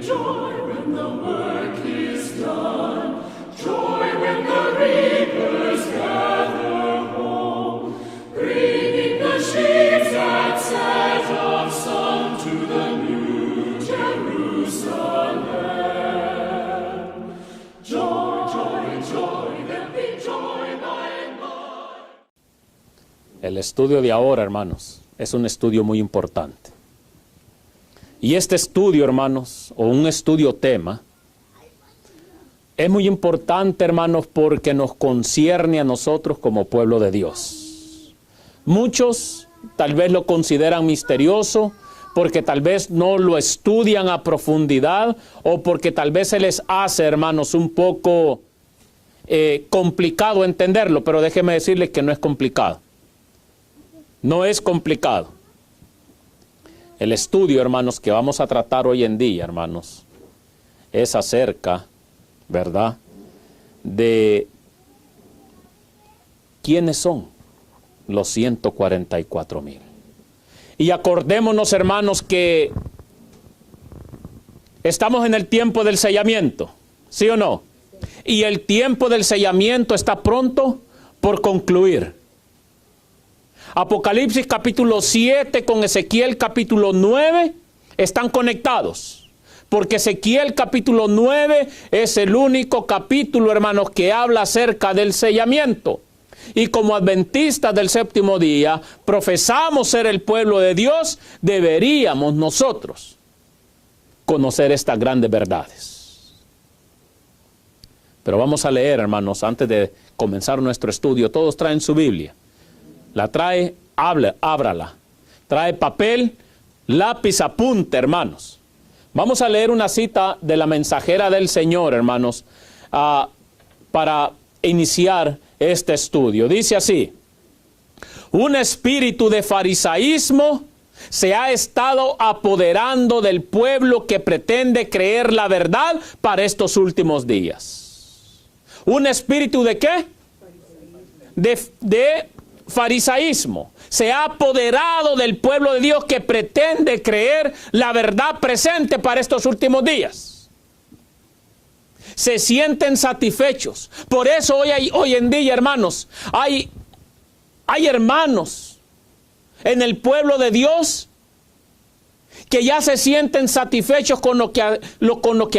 joy when the work is done. Joy when the reapers gather home, bringing the sheaves at set of sun to the new Jerusalem. Joy, joy, joy, there'll be joy by and by. El estudio de ahora, hermanos, es un estudio muy importante. Y este estudio, hermanos, o un estudio tema, es muy importante, hermanos, porque nos concierne a nosotros como pueblo de Dios. Muchos tal vez lo consideran misterioso, porque tal vez no lo estudian a profundidad, o porque tal vez se les hace, hermanos, un poco complicado entenderlo, pero déjenme decirles que no es complicado. No es complicado. El estudio, hermanos, que vamos a tratar hoy en día, hermanos, es acerca, ¿verdad?, de quiénes son los 144,000. Y acordémonos, hermanos, que estamos en el tiempo del sellamiento, ¿sí o no? Y el tiempo del sellamiento está pronto por concluir. Apocalipsis capítulo 7 con Ezequiel capítulo 9 están conectados. Porque Ezequiel capítulo 9 es el único capítulo, hermanos, que habla acerca del sellamiento. Y como adventistas del séptimo día, profesamos ser el pueblo de Dios, deberíamos nosotros conocer estas grandes verdades. Pero vamos a leer, hermanos, antes de comenzar nuestro estudio. Todos traen su Biblia. La trae, ábrala. Trae papel, lápiz, apunte, hermanos. Vamos a leer una cita de la mensajera del Señor, hermanos, para iniciar este estudio. Dice así: un espíritu de farisaísmo se ha estado apoderando del pueblo que pretende creer la verdad para estos últimos días. ¿Un espíritu de qué? De farisaísmo. Se ha apoderado del pueblo de Dios que pretende creer la verdad presente para estos últimos días. Se sienten satisfechos. Por eso hoy en día, hermanos, hay hermanos en el pueblo de Dios que ya se sienten satisfechos con lo que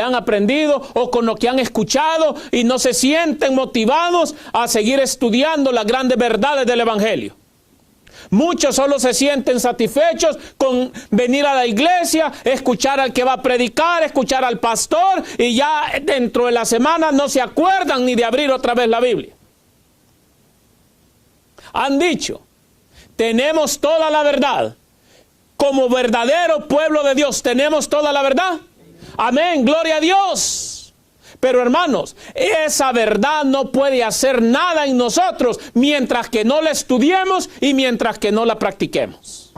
han aprendido o con lo que han escuchado, y no se sienten motivados a seguir estudiando las grandes verdades del Evangelio. Muchos solo se sienten satisfechos con venir a la iglesia, escuchar al que va a predicar, escuchar al pastor, y ya dentro de la semana no se acuerdan ni de abrir otra vez la Biblia. Han dicho: tenemos toda la verdad. Como verdadero pueblo de Dios, ¿tenemos toda la verdad? Amén, gloria a Dios. Pero hermanos, esa verdad no puede hacer nada en nosotros mientras que no la estudiemos y mientras que no la practiquemos.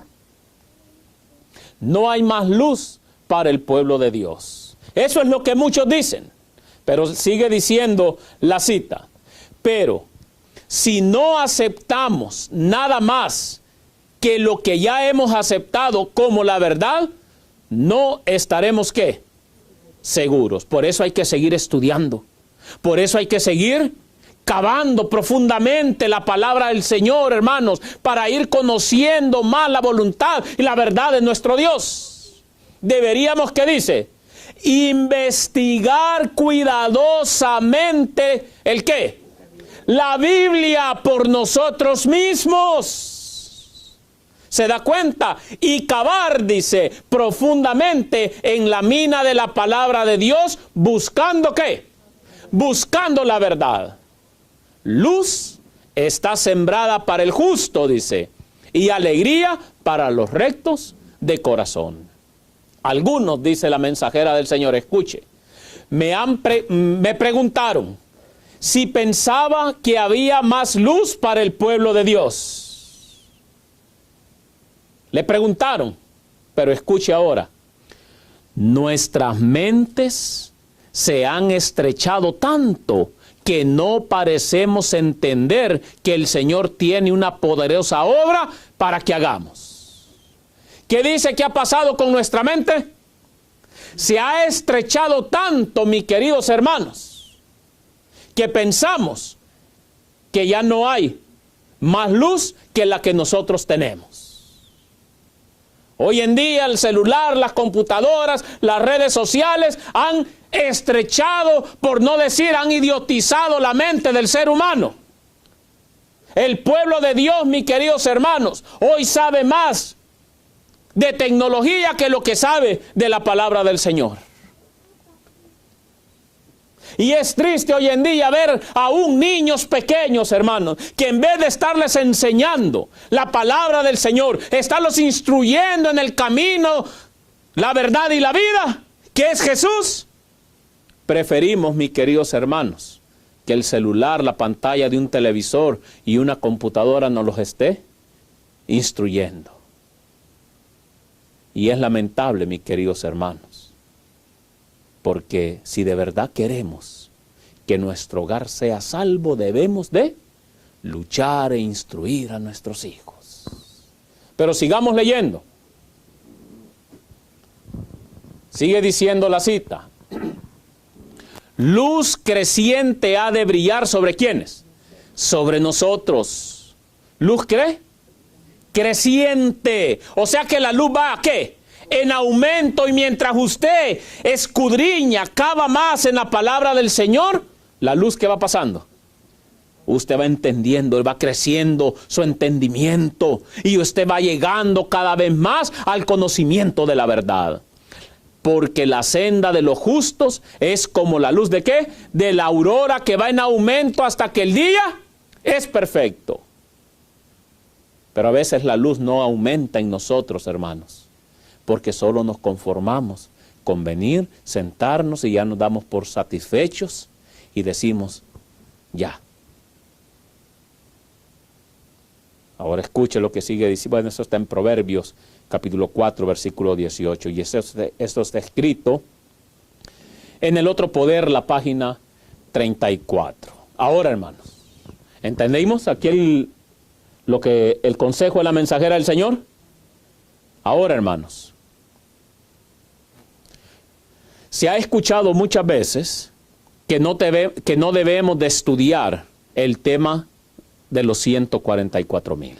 No hay más luz para el pueblo de Dios. Eso es lo que muchos dicen. Pero sigue diciendo la cita: pero si no aceptamos nada más que lo que ya hemos aceptado como la verdad, no estaremos, ¿qué?, seguros. Por eso hay que seguir estudiando. Por eso hay que seguir cavando profundamente la palabra del Señor, hermanos, para ir conociendo más la voluntad y la verdad de nuestro Dios. Deberíamos, ¿qué dice? Investigar cuidadosamente, ¿el qué? La Biblia por nosotros mismos. ¿Se da cuenta? Y cavar, dice, profundamente en la mina de la palabra de Dios, buscando ¿qué? Buscando la verdad. Luz está sembrada para el justo, dice, y alegría para los rectos de corazón. Algunos, dice la mensajera del Señor, escuche, me preguntaron si pensaba que había más luz para el pueblo de Dios. Le preguntaron, pero escuche ahora: nuestras mentes se han estrechado tanto que no parecemos entender que el Señor tiene una poderosa obra para que hagamos. ¿Qué dice que ha pasado con nuestra mente? se ha estrechado tanto, mis queridos hermanos, que pensamos que ya no hay más luz que la que nosotros tenemos. Hoy en día el celular, las computadoras, las redes sociales han estrechado, por no decir, han idiotizado la mente del ser humano. El pueblo de Dios, mis queridos hermanos, hoy sabe más de tecnología que lo que sabe de la palabra del Señor. Y es triste hoy en día ver aún niños pequeños, hermanos, que en vez de estarles enseñando la palabra del Señor, estarlos instruyendo en el camino, la verdad y la vida, que es Jesús, preferimos, mis queridos hermanos, que el celular, la pantalla de un televisor y una computadora nos los esté instruyendo. Y es lamentable, mis queridos hermanos, porque si de verdad queremos que nuestro hogar sea salvo, debemos de luchar e instruir a nuestros hijos. Pero sigamos leyendo. Sigue diciendo la cita. Luz creciente ha de brillar ¿sobre quiénes? Sobre nosotros. ¿Luz qué? Creciente. O sea que la luz va ¿a qué? En aumento, y mientras usted escudriña, cava más en la palabra del Señor, la luz que va pasando, usted va entendiendo, va creciendo su entendimiento y usted va llegando cada vez más al conocimiento de la verdad. Porque la senda de los justos es como la luz ¿de qué? De la aurora, que va en aumento hasta que el día es perfecto. Pero a veces la luz no aumenta en nosotros, hermanos, porque solo nos conformamos con venir, sentarnos y ya nos damos por satisfechos y decimos, ya. Ahora escuche lo que sigue diciendo. Bueno, eso está en Proverbios, capítulo 4, versículo 18. Y esto está escrito en el otro poder, la página 34. Ahora, hermanos, ¿entendimos aquí el consejo de la mensajera del Señor? Ahora, hermanos, se ha escuchado muchas veces que no debemos de estudiar el tema de los 144,000.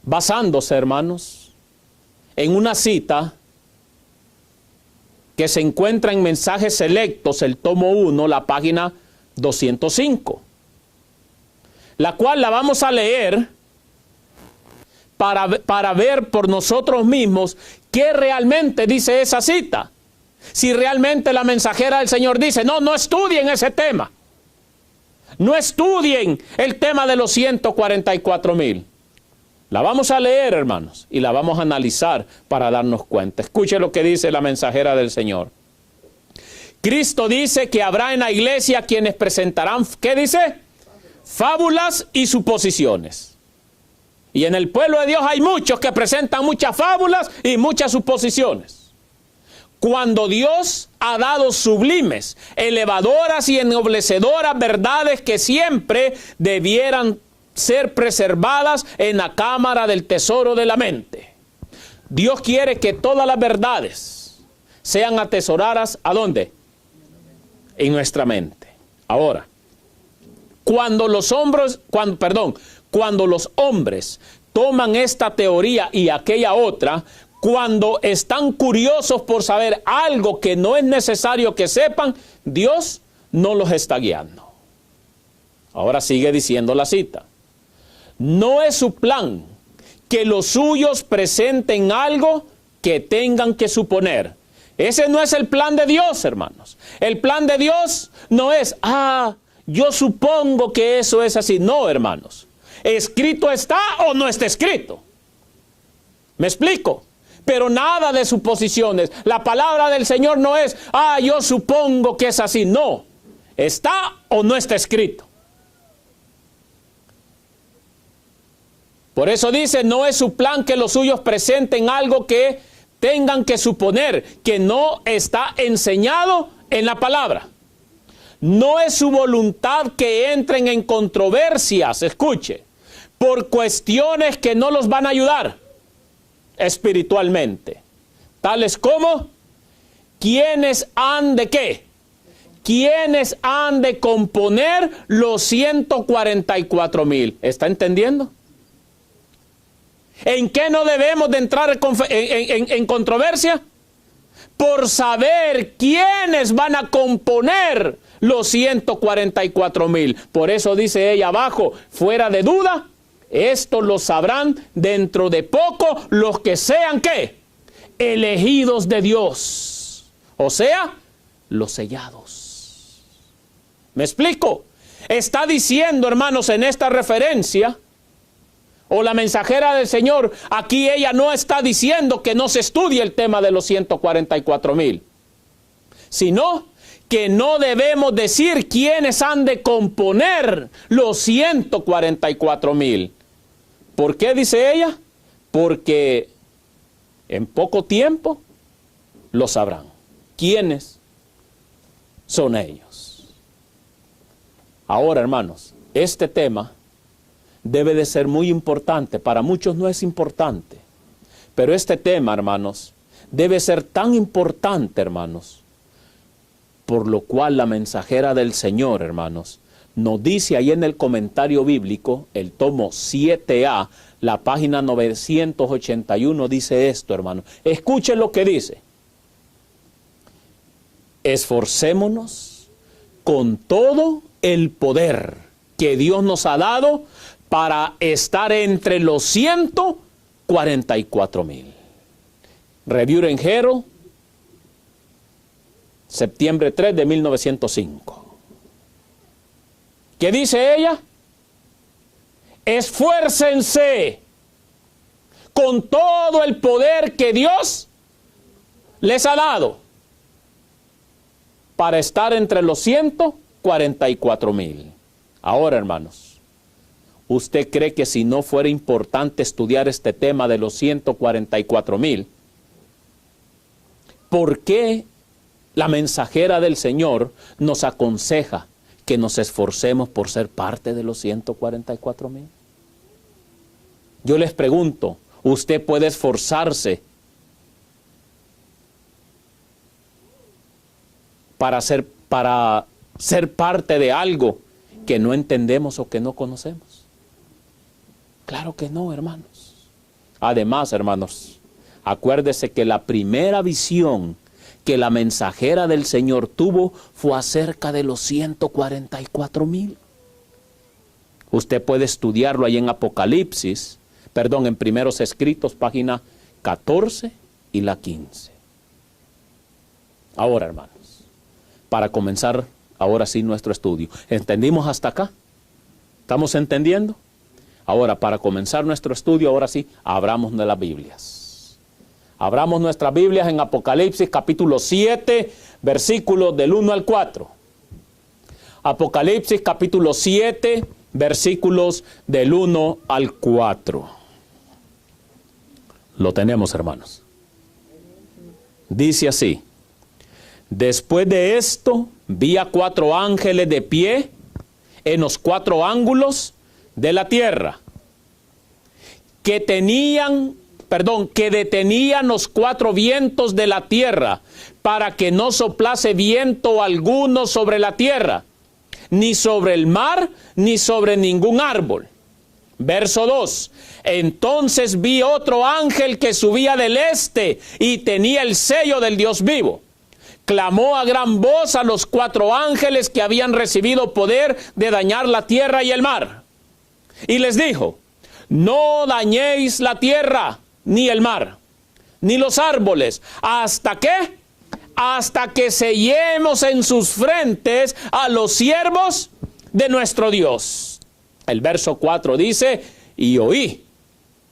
Basándose, hermanos, en una cita que se encuentra en Mensajes Selectos, el tomo 1, la página 205, la cual la vamos a leer para ver por nosotros mismos qué realmente dice esa cita. Si realmente la mensajera del Señor dice, no estudien ese tema. No estudien el tema de los 144,000. La vamos a leer, hermanos, y la vamos a analizar para darnos cuenta. Escuche lo que dice la mensajera del Señor. Cristo dice que habrá en la iglesia quienes presentarán, ¿qué dice? Fábulas y suposiciones. Y en el pueblo de Dios hay muchos que presentan muchas fábulas y muchas suposiciones. Cuando Dios ha dado sublimes, elevadoras y ennoblecedoras verdades que siempre debieran ser preservadas en la cámara del tesoro de la mente. Dios quiere que todas las verdades sean atesoradas, ¿a dónde? En nuestra mente. Ahora, cuando los hombres toman esta teoría y aquella otra, cuando están curiosos por saber algo que no es necesario que sepan, Dios no los está guiando. Ahora sigue diciendo la cita. No es su plan que los suyos presenten algo que tengan que suponer. Ese no es el plan de Dios, hermanos. El plan de Dios no es, yo supongo que eso es así. No, hermanos. ¿Escrito está o no está escrito? ¿Me explico? Pero nada de suposiciones. La palabra del Señor no es, yo supongo que es así. No. ¿Está o no está escrito? Por eso dice, no es su plan que los suyos presenten algo que tengan que suponer, que no está enseñado en la palabra. No es su voluntad que entren en controversias, escuche, por cuestiones que no los van a ayudar espiritualmente. tales como, ¿quiénes han de qué? ¿Quiénes han de componer los 144,000? ¿Está entendiendo? ¿En qué no debemos de entrar en controversia? Por saber quiénes van a componer los 144,000. Por eso dice ella abajo, fuera de duda, esto lo sabrán dentro de poco los que sean, ¿qué? Elegidos de Dios. O sea, los sellados. ¿Me explico? Está diciendo, hermanos, en esta referencia, o la mensajera del Señor, aquí ella no está diciendo que no se estudie el tema de los 144,000, sino que no debemos decir quiénes han de componer los 144,000. ¿Por qué dice ella? Porque en poco tiempo lo sabrán. ¿Quiénes son ellos? Ahora, hermanos, este tema debe de ser muy importante. Para muchos no es importante, pero este tema, hermanos, debe ser tan importante, hermanos, por lo cual la mensajera del Señor, hermanos, nos dice ahí en el comentario bíblico, el tomo 7A, la página 981, dice esto, hermanos. Escuchen lo que dice. Esforcémonos con todo el poder que Dios nos ha dado para estar entre los 144,000. Review en Herald, septiembre 3 de 1905. ¿Qué dice ella? Esfuércense con todo el poder que Dios les ha dado para estar entre los 144,000. Ahora, hermanos, ¿usted cree que si no fuera importante estudiar este tema de los 144,000, por qué la mensajera del Señor nos aconseja que nos esforcemos por ser parte de los 144,000? Yo les pregunto, ¿usted puede esforzarse para ser parte de algo que no entendemos o que no conocemos? Claro que no, hermanos. Además, hermanos, acuérdese que la primera visión que la mensajera del Señor tuvo fue acerca de los 144,000. Usted puede estudiarlo ahí en Apocalipsis, en Primeros Escritos, página 14 y la 15. Ahora, hermanos, para comenzar ahora sí nuestro estudio. ¿Entendimos hasta acá? ¿Estamos entendiendo? Ahora, para comenzar nuestro estudio, ahora sí, abramos de las Biblias. Abramos nuestras Biblias en Apocalipsis capítulo 7, versículos del 1 al 4. Apocalipsis capítulo 7, versículos del 1 al 4. Lo tenemos, hermanos. Dice así: después de esto, vi a 4 ángeles de pie en los 4 ángulos de la tierra, que detenían los 4 vientos de la tierra, para que no soplase viento alguno sobre la tierra, ni sobre el mar, ni sobre ningún árbol. Verso 2. Entonces vi otro ángel que subía del este y tenía el sello del Dios vivo. Clamó a gran voz a los 4 ángeles que habían recibido poder de dañar la tierra y el mar. Y les dijo: no dañéis la tierra, ni el mar, ni los árboles. ¿Hasta qué? Hasta que sellemos en sus frentes a los siervos de nuestro Dios. El verso 4 dice: y oí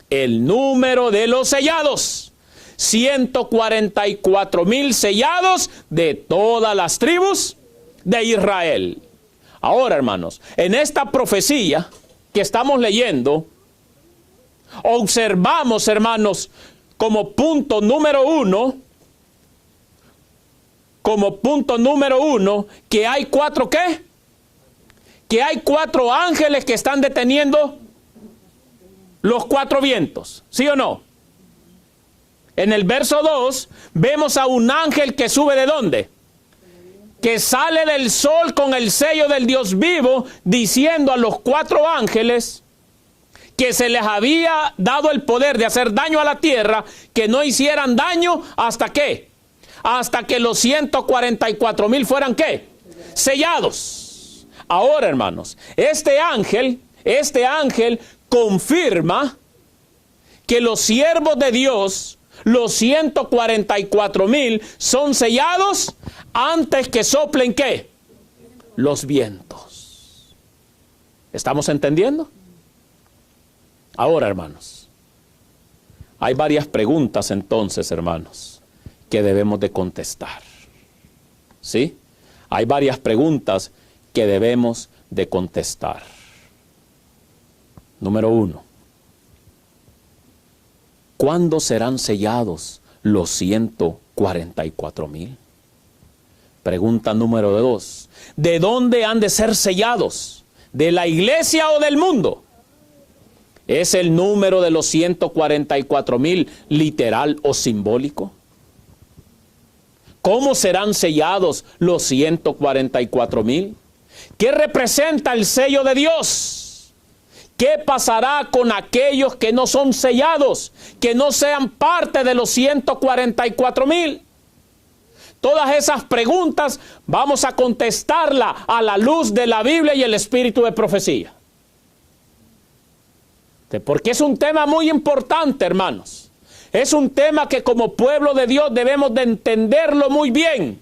el número de los sellados, 144,000 sellados de todas las tribus de Israel. Ahora, hermanos, en esta profecía que estamos leyendo, observamos, hermanos, como punto número uno, que hay 4 ¿qué? Que hay 4 ángeles que están deteniendo los 4 vientos, ¿sí o no? en el verso 2, vemos a un ángel que sube ¿de dónde? Que sale del sol con el sello del Dios vivo, diciendo a los 4 ángeles que se les había dado el poder de hacer daño a la tierra, que no hicieran daño hasta ¿qué? Hasta que los 144,000 fueran ¿qué? Sellados. Ahora, hermanos, este ángel confirma que los siervos de Dios, los 144,000, son sellados antes que soplen ¿qué? Los vientos. ¿Estamos entendiendo? Ahora, hermanos, hay varias preguntas entonces, hermanos, que debemos de contestar. ¿Sí? Hay varias preguntas que debemos de contestar. Número 1. ¿Cuándo serán sellados los 144,000? Pregunta número 2. ¿De dónde han de ser sellados? ¿De la iglesia o del mundo? ¿Es el número de los 144,000 literal o simbólico? ¿Cómo serán sellados los 144,000? ¿Qué representa el sello de Dios? ¿Qué pasará con aquellos que no son sellados, que no sean parte de los 144,000? Todas esas preguntas vamos a contestarlas a la luz de la Biblia y el espíritu de profecía. Porque es un tema muy importante, hermanos. Es un tema que como pueblo de Dios debemos de entenderlo muy bien.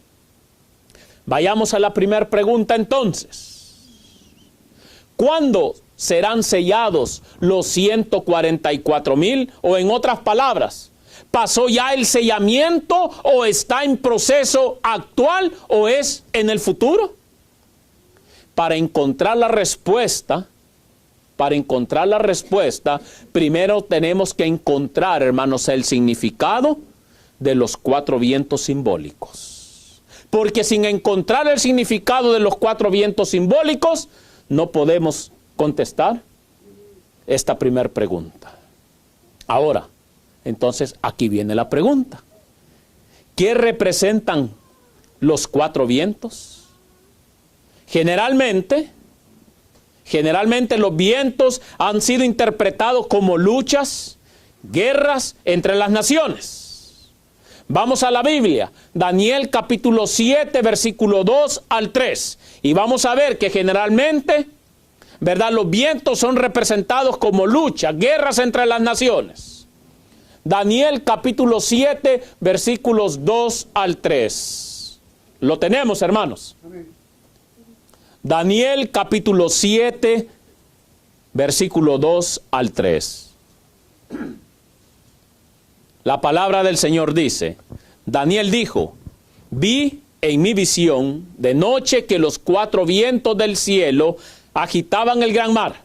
Vayamos a la primera pregunta entonces. ¿Cuándo serán sellados los 144,000? O en otras palabras, ¿pasó ya el sellamiento o está en proceso actual o es en el futuro? Para encontrar la respuesta, primero tenemos que encontrar, hermanos, el significado de los 4 vientos simbólicos. Porque sin encontrar el significado de los 4 vientos simbólicos, no podemos contestar esta primera pregunta. Ahora, entonces, aquí viene la pregunta. ¿Qué representan los 4 vientos? Generalmente los vientos han sido interpretados como luchas, guerras entre las naciones. Vamos a la Biblia, Daniel capítulo 7, versículo 2 al 3. Y vamos a ver que generalmente, ¿verdad?, los vientos son representados como luchas, guerras entre las naciones. Daniel capítulo 7, versículos 2 al 3. Lo tenemos, hermanos. Amén. Daniel capítulo 7, versículo 2 al 3. La palabra del Señor dice, Daniel dijo, vi en mi visión de noche que los 4 vientos del cielo agitaban el gran mar.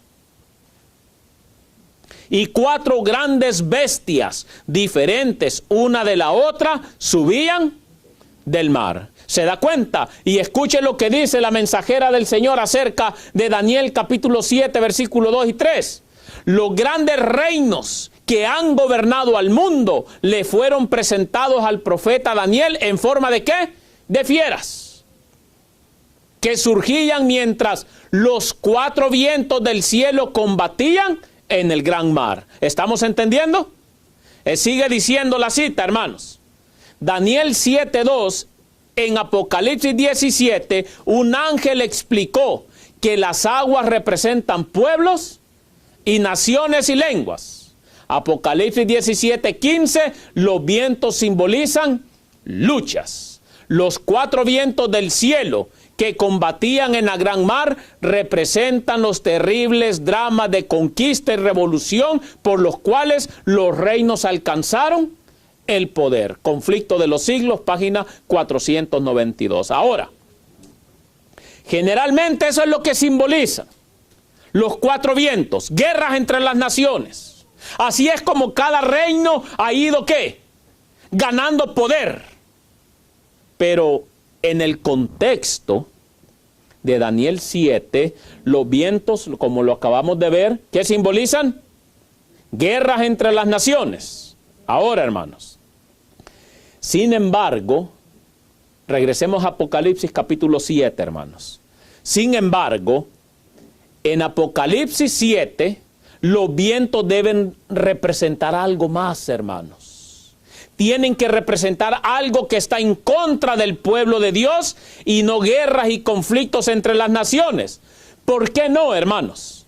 Y 4 grandes bestias diferentes una de la otra subían del mar. ¿Se da cuenta? Y escuche lo que dice la mensajera del Señor acerca de Daniel capítulo 7, versículo 2 y 3. Los grandes reinos que han gobernado al mundo le fueron presentados al profeta Daniel en forma de ¿qué? De fieras, que surgían mientras los 4 vientos del cielo combatían en el gran mar. ¿Estamos entendiendo? Sigue diciendo la cita, hermanos. Daniel 7:2. En Apocalipsis 17, un ángel explicó que las aguas representan pueblos y naciones y lenguas. Apocalipsis 17:15, los vientos simbolizan luchas. Los 4 vientos del cielo que combatían en la gran mar representan los terribles dramas de conquista y revolución por los cuales los reinos alcanzaron el poder. Conflicto de los siglos, página 492. Ahora, generalmente eso es lo que simboliza los 4 vientos, guerras entre las naciones. Así es como cada reino ha ido, ¿qué? Ganando poder. Pero en el contexto de Daniel 7, los vientos, como lo acabamos de ver, ¿qué simbolizan? Guerras entre las naciones. Ahora, hermanos, Sin embargo, regresemos a Apocalipsis capítulo 7, hermanos. Sin embargo, en Apocalipsis 7, los vientos deben representar algo más, hermanos. Tienen que representar algo que está en contra del pueblo de Dios y no guerras y conflictos entre las naciones. ¿Por qué no, hermanos?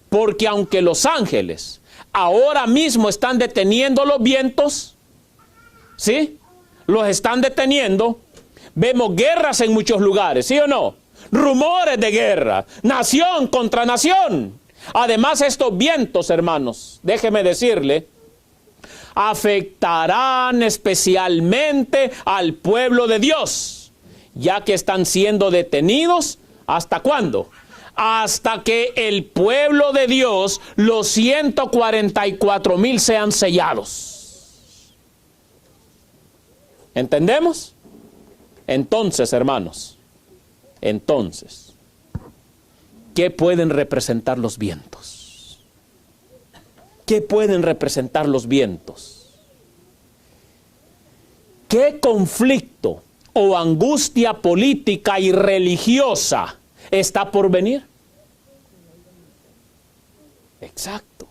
Porque aunque los ángeles ahora mismo están deteniendo los vientos, ¿sí? Los están deteniendo. Vemos guerras en muchos lugares, ¿sí o no? Rumores de guerra, nación contra nación. Además, estos vientos, hermanos, déjeme decirle, afectarán especialmente al pueblo de Dios, ya que están siendo detenidos. ¿Hasta cuándo? Hasta que el pueblo de Dios, los 144,000 sean sellados. ¿Entendemos? Entonces, hermanos, ¿qué pueden representar los vientos? ¿Qué pueden representar los vientos? ¿Qué conflicto o angustia política y religiosa está por venir? Exacto.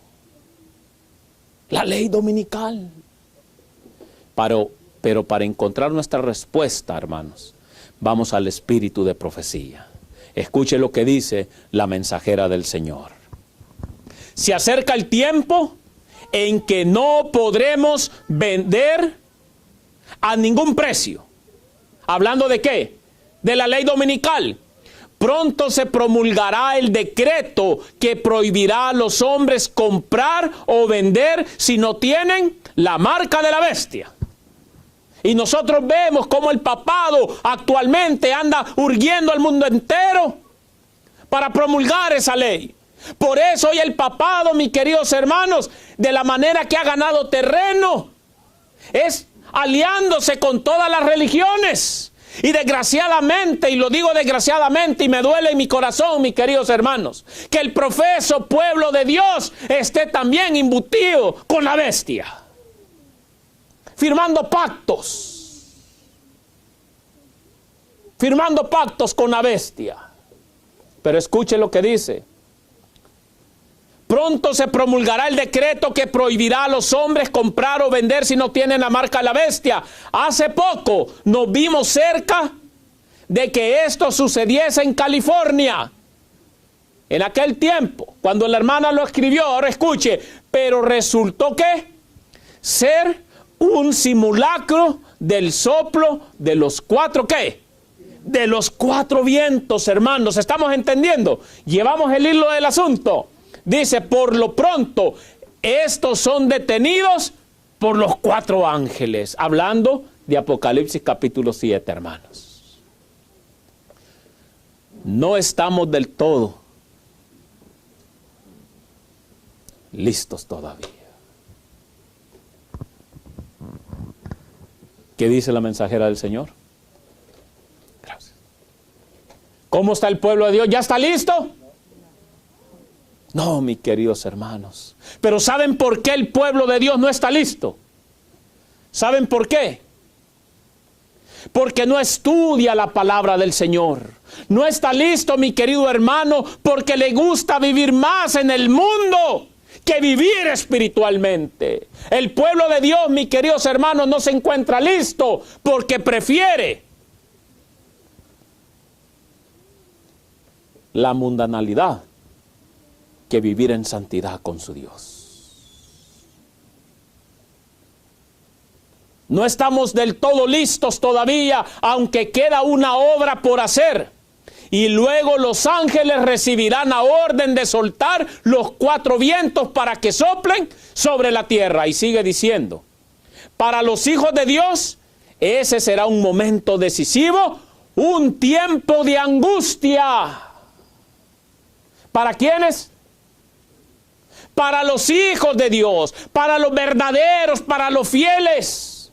La ley dominical. Pero para encontrar nuestra respuesta, hermanos, vamos al espíritu de profecía. Escuche lo que dice la mensajera del Señor. Se acerca el tiempo en que no podremos vender a ningún precio. ¿Hablando de qué? De la ley dominical. Pronto se promulgará el decreto que prohibirá a los hombres comprar o vender si no tienen la marca de la bestia. Y nosotros vemos cómo el papado actualmente anda urgiendo al mundo entero para promulgar esa ley. Por eso hoy el papado, mis queridos hermanos, de la manera que ha ganado terreno, es aliándose con todas las religiones. Y desgraciadamente, y lo digo desgraciadamente, y me duele en mi corazón, mis queridos hermanos, que el profeso pueblo de Dios esté también embutido con la bestia, firmando pactos con la bestia. Pero escuche lo que dice. Pronto se promulgará el decreto que prohibirá a los hombres comprar o vender si no tienen la marca de la bestia. Hace poco nos vimos cerca de que esto sucediese en California. En aquel tiempo, cuando la hermana lo escribió, ahora escuche, pero resultó que ser un simulacro del soplo de los cuatro, ¿qué? De los cuatro vientos, hermanos. ¿Estamos entendiendo? Llevamos el hilo del asunto. Dice, por lo pronto, estos son detenidos por los cuatro ángeles. Hablando de Apocalipsis capítulo 7, hermanos. No estamos del todo listos todavía. ¿Qué dice la mensajera del Señor? Gracias. ¿Cómo está el pueblo de Dios? ¿Ya está listo? No, mis queridos hermanos. Pero ¿saben por qué el pueblo de Dios no está listo? ¿Saben por qué? Porque no estudia la palabra del Señor. No está listo, mi querido hermano, porque le gusta vivir más en el mundo que vivir espiritualmente. El pueblo de Dios, mis queridos hermanos, no se encuentra listo porque prefiere la mundanalidad que vivir en santidad con su Dios. No estamos del todo listos todavía, aunque queda una obra por hacer. Y luego los ángeles recibirán la orden de soltar los cuatro vientos para que soplen sobre la tierra. Y sigue diciendo, para los hijos de Dios, ese será un momento decisivo, un tiempo de angustia. ¿Para quiénes? Para los hijos de Dios, para los verdaderos, para los fieles.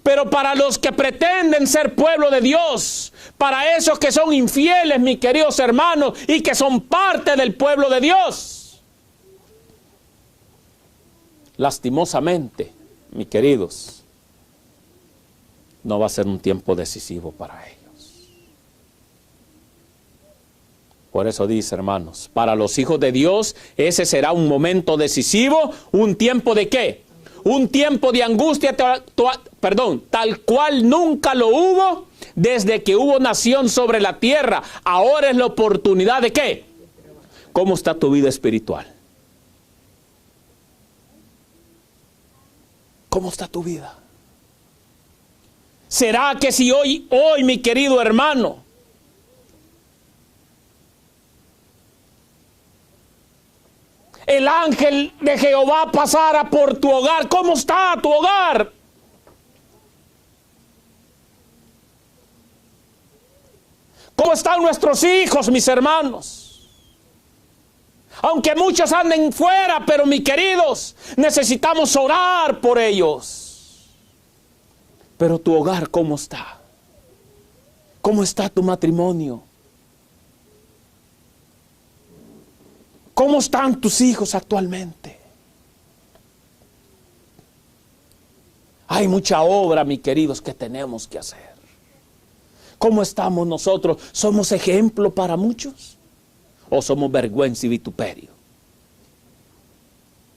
Pero para los que pretenden ser pueblo de Dios, para esos que son infieles, mis queridos hermanos, y que son parte del pueblo de Dios, lastimosamente, mis queridos, no va a ser un tiempo decisivo para ellos. Por eso dice, hermanos, para los hijos de Dios ese será un momento decisivo. ¿Un tiempo de qué? Un tiempo de angustia, tal cual nunca lo hubo desde que hubo nación sobre la tierra. Ahora es la oportunidad de ¿qué? ¿Cómo está tu vida espiritual? ¿Cómo está tu vida? ¿Será que si hoy, mi querido hermano, el ángel de Jehová pasara por tu hogar? ¿Cómo está tu hogar? ¿Cómo están nuestros hijos, mis hermanos? Aunque muchos anden fuera, pero mis queridos, necesitamos orar por ellos. Pero tu hogar, ¿cómo está? ¿Cómo está tu matrimonio? ¿Cómo están tus hijos actualmente? Hay mucha obra, mis queridos, que tenemos que hacer. ¿Cómo estamos nosotros? ¿Somos ejemplo para muchos? ¿O somos vergüenza y vituperio?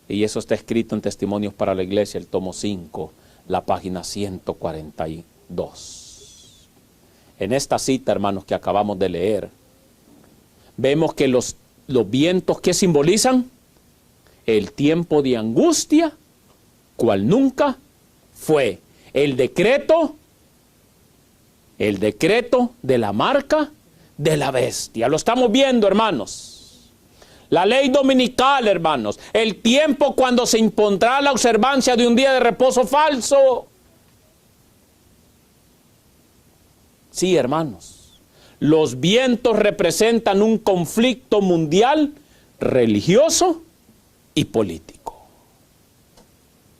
Y eso está escrito en Testimonios para la Iglesia, el tomo 5, la página 142. En esta cita, hermanos, que acabamos de leer, vemos que los vientos, ¿qué simbolizan? El tiempo de angustia, cual nunca fue. El decreto de la marca de la bestia. Lo estamos viendo, hermanos. La ley dominical, hermanos. El tiempo cuando se impondrá la observancia de un día de reposo falso. Sí, hermanos. Los vientos representan un conflicto mundial, religioso y político.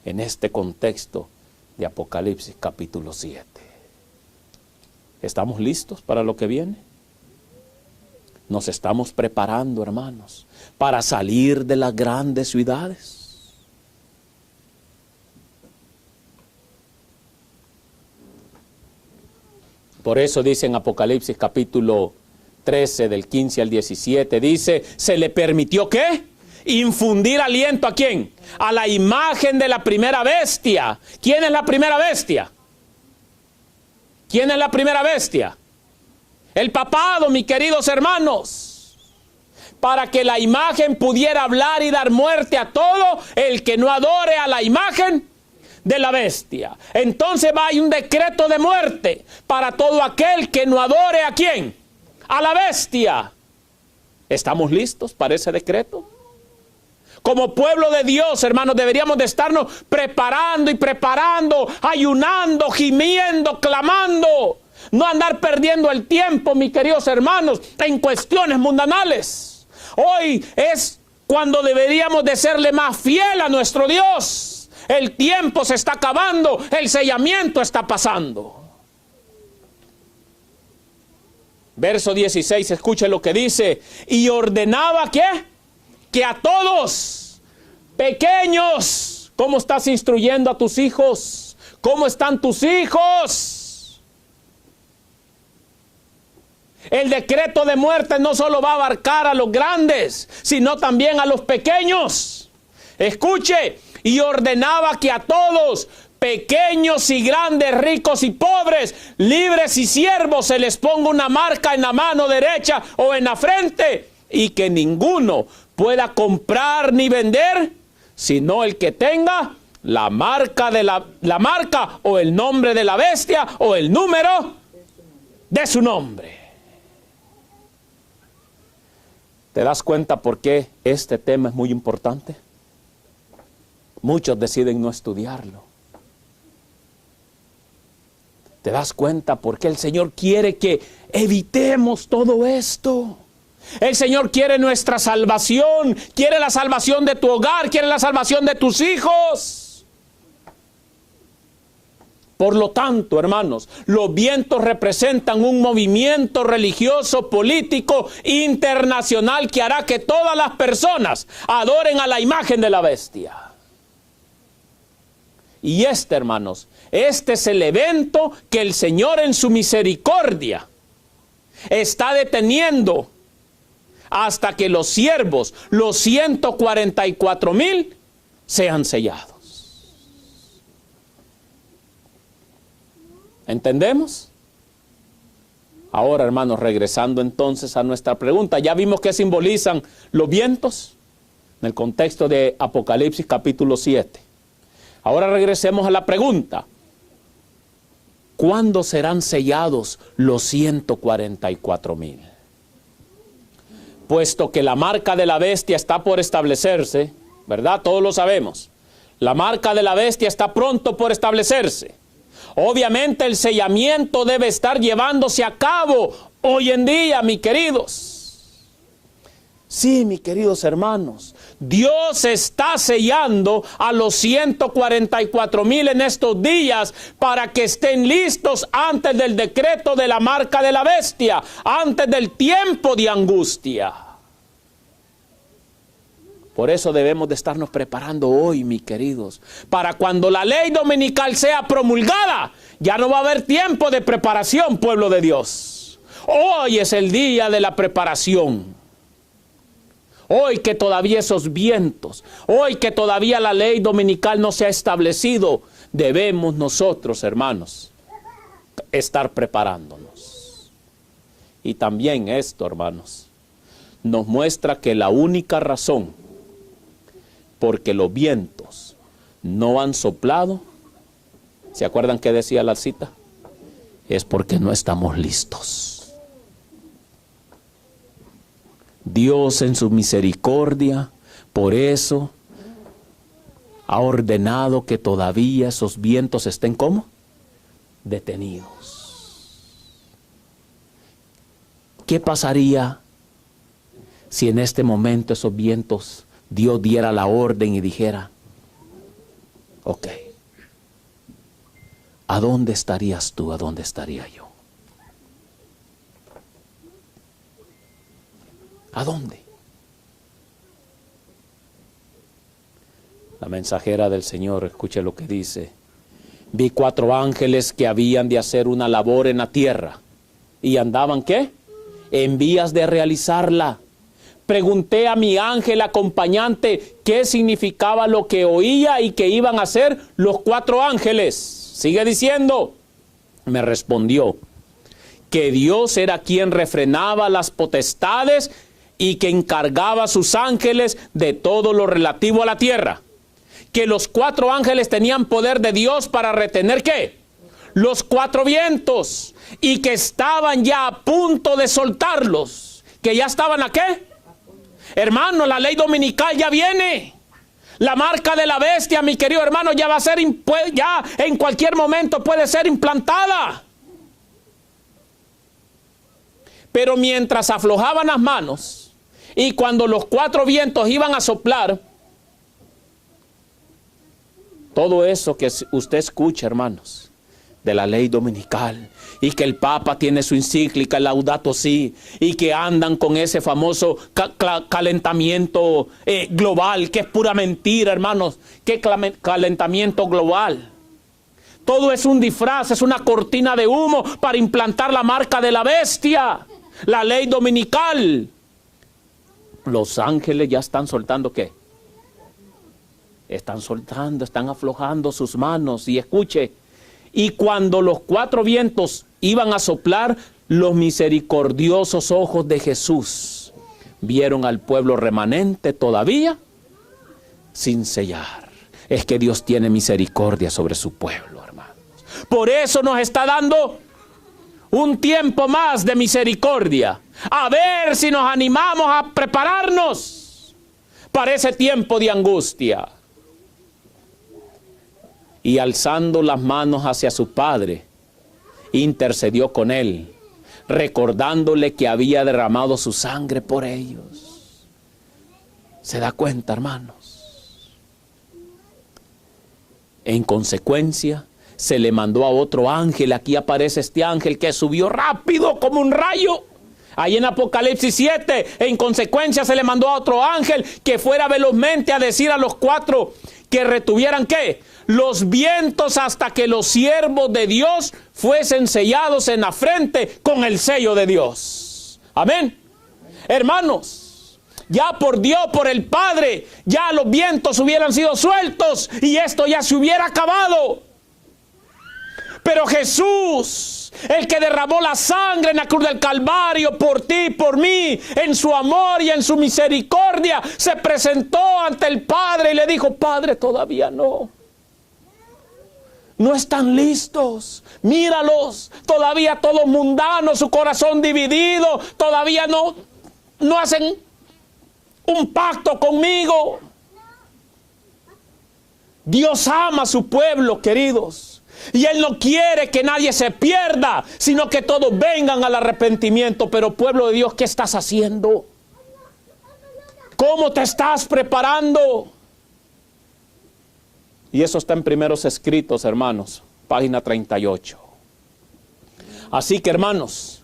En este contexto de Apocalipsis capítulo 7. ¿Estamos listos para lo que viene? Nos estamos preparando, hermanos, para salir de las grandes ciudades. Por eso dice en Apocalipsis capítulo 13, del 15 al 17, dice, ¿se le permitió qué? Infundir aliento ¿a quién? A la imagen de la primera bestia. ¿Quién es la primera bestia? ¿Quién es la primera bestia? El papado, mis queridos hermanos. Para que la imagen pudiera hablar y dar muerte a todo el que no adore a la imagen de la bestia. Entonces hay un decreto de muerte para todo aquel que no adore ¿a quién? A la bestia. ¿Estamos listos para ese decreto? Como pueblo de Dios, hermanos, deberíamos de estarnos preparando, ayunando, gimiendo, clamando. No andar perdiendo el tiempo, mis queridos hermanos, en cuestiones mundanales. Hoy es cuando deberíamos de serle más fiel a nuestro Dios. El tiempo se está acabando, el sellamiento está pasando. Verso 16, escuche lo que dice. Y ordenaba ¿qué? Que a todos, pequeños, ¿cómo estás instruyendo a tus hijos? ¿Cómo están tus hijos? El decreto de muerte no solo va a abarcar a los grandes, sino también a los pequeños. Escuche, y ordenaba que a todos, pequeños y grandes, ricos y pobres, libres y siervos, se les ponga una marca en la mano derecha o en la frente, y que ninguno pueda comprar ni vender, sino el que tenga la marca la marca o el nombre de la bestia o el número de su nombre. ¿Te das cuenta por qué este tema es muy importante? Muchos deciden no estudiarlo. ¿Te das cuenta por qué el Señor quiere que evitemos todo esto? El Señor quiere nuestra salvación, quiere la salvación de tu hogar, quiere la salvación de tus hijos. Por lo tanto, hermanos, los vientos representan un movimiento religioso, político, internacional que hará que todas las personas adoren a la imagen de la bestia. Y hermanos, este es el evento que el Señor en su misericordia está deteniendo hasta que los siervos, los 144,000, sean sellados. ¿Entendemos? Ahora, hermanos, regresando entonces a nuestra pregunta, ya vimos qué simbolizan los vientos en el contexto de Apocalipsis capítulo 7. Ahora regresemos a la pregunta: ¿cuándo serán sellados los 144,000? Puesto que la marca de la bestia está por establecerse, ¿verdad? Todos lo sabemos. La marca de la bestia está pronto por establecerse. Obviamente el sellamiento debe estar llevándose a cabo hoy en día, mis queridos. Sí, mis queridos hermanos, Dios está sellando a los 144,000 en estos días para que estén listos antes del decreto de la marca de la bestia, antes del tiempo de angustia. Por eso debemos de estarnos preparando hoy, mis queridos, para cuando la ley dominical sea promulgada, ya no va a haber tiempo de preparación, pueblo de Dios. Hoy es el día de la preparación. Hoy que todavía esos vientos, hoy que todavía la ley dominical no se ha establecido, debemos nosotros, hermanos, estar preparándonos. Y también esto, hermanos, nos muestra que la única razón porque los vientos no han soplado, ¿se acuerdan qué decía la cita? Es porque no estamos listos. Dios en su misericordia, por eso, ha ordenado que todavía esos vientos estén ¿cómo? Detenidos. ¿Qué pasaría si en este momento esos vientos Dios diera la orden y dijera: ok, ¿a dónde estarías tú? ¿A dónde estaría yo? ¿A dónde? La mensajera del Señor, escuche lo que dice: vi 4 ángeles que habían de hacer una labor en la tierra y andaban ¿qué? En vías de realizarla. Pregunté a mi ángel acompañante qué significaba lo que oía y que iban a hacer los 4 ángeles. Sigue diciendo. Me respondió que Dios era quien refrenaba las potestades y que encargaba a sus ángeles de todo lo relativo a la tierra. Que los 4 ángeles tenían poder de Dios para retener ¿qué? Los 4 vientos. Y que estaban ya a punto de soltarlos. Que ya estaban ¿a qué? Hermano, la ley dominical ya viene. La marca de la bestia, mi querido hermano, ya va a ser, ya en cualquier momento puede ser implantada. Pero mientras aflojaban las manos y cuando los 4 vientos iban a soplar, todo eso que usted escucha, hermanos, de la ley dominical, y que el Papa tiene su encíclica, el Laudato Si, y que andan con ese famoso calentamiento global, que es pura mentira, hermanos. ¿Qué calentamiento global? Todo es un disfraz, es una cortina de humo para implantar la marca de la bestia, la ley dominical. Los ángeles ya están soltando ¿qué? Están soltando, están aflojando sus manos. Y escuche, y cuando los 4 vientos iban a soplar, los misericordiosos ojos de Jesús vieron al pueblo remanente todavía sin sellar. Es que Dios tiene misericordia sobre su pueblo, hermanos. Por eso nos está dando un tiempo más de misericordia. A ver si nos animamos a prepararnos para ese tiempo de angustia. Y alzando las manos hacia su Padre, intercedió con él, recordándole que había derramado su sangre por ellos. ¿Se da cuenta, hermanos? En consecuencia, se le mandó a otro ángel. Aquí aparece este ángel que subió rápido como un rayo. Ahí en Apocalipsis 7, en consecuencia se le mandó a otro ángel que fuera velozmente a decir a los 4 que retuvieran ¿qué? Los vientos hasta que los siervos de Dios fuesen sellados en la frente con el sello de Dios. Amén. Hermanos, ya por Dios, por el Padre, ya los vientos hubieran sido sueltos y esto ya se hubiera acabado. Pero Jesús, el que derramó la sangre en la cruz del Calvario por ti y por mí, en su amor y en su misericordia, se presentó ante el Padre y le dijo: Padre, todavía no. No están listos, míralos, todavía todos mundanos, su corazón dividido, todavía no hacen un pacto conmigo. Dios ama a su pueblo, queridos, y Él no quiere que nadie se pierda, sino que todos vengan al arrepentimiento. Pero pueblo de Dios, ¿qué estás haciendo? ¿Cómo te estás preparando? Y eso está en Primeros Escritos, hermanos, página 38. Así que, hermanos,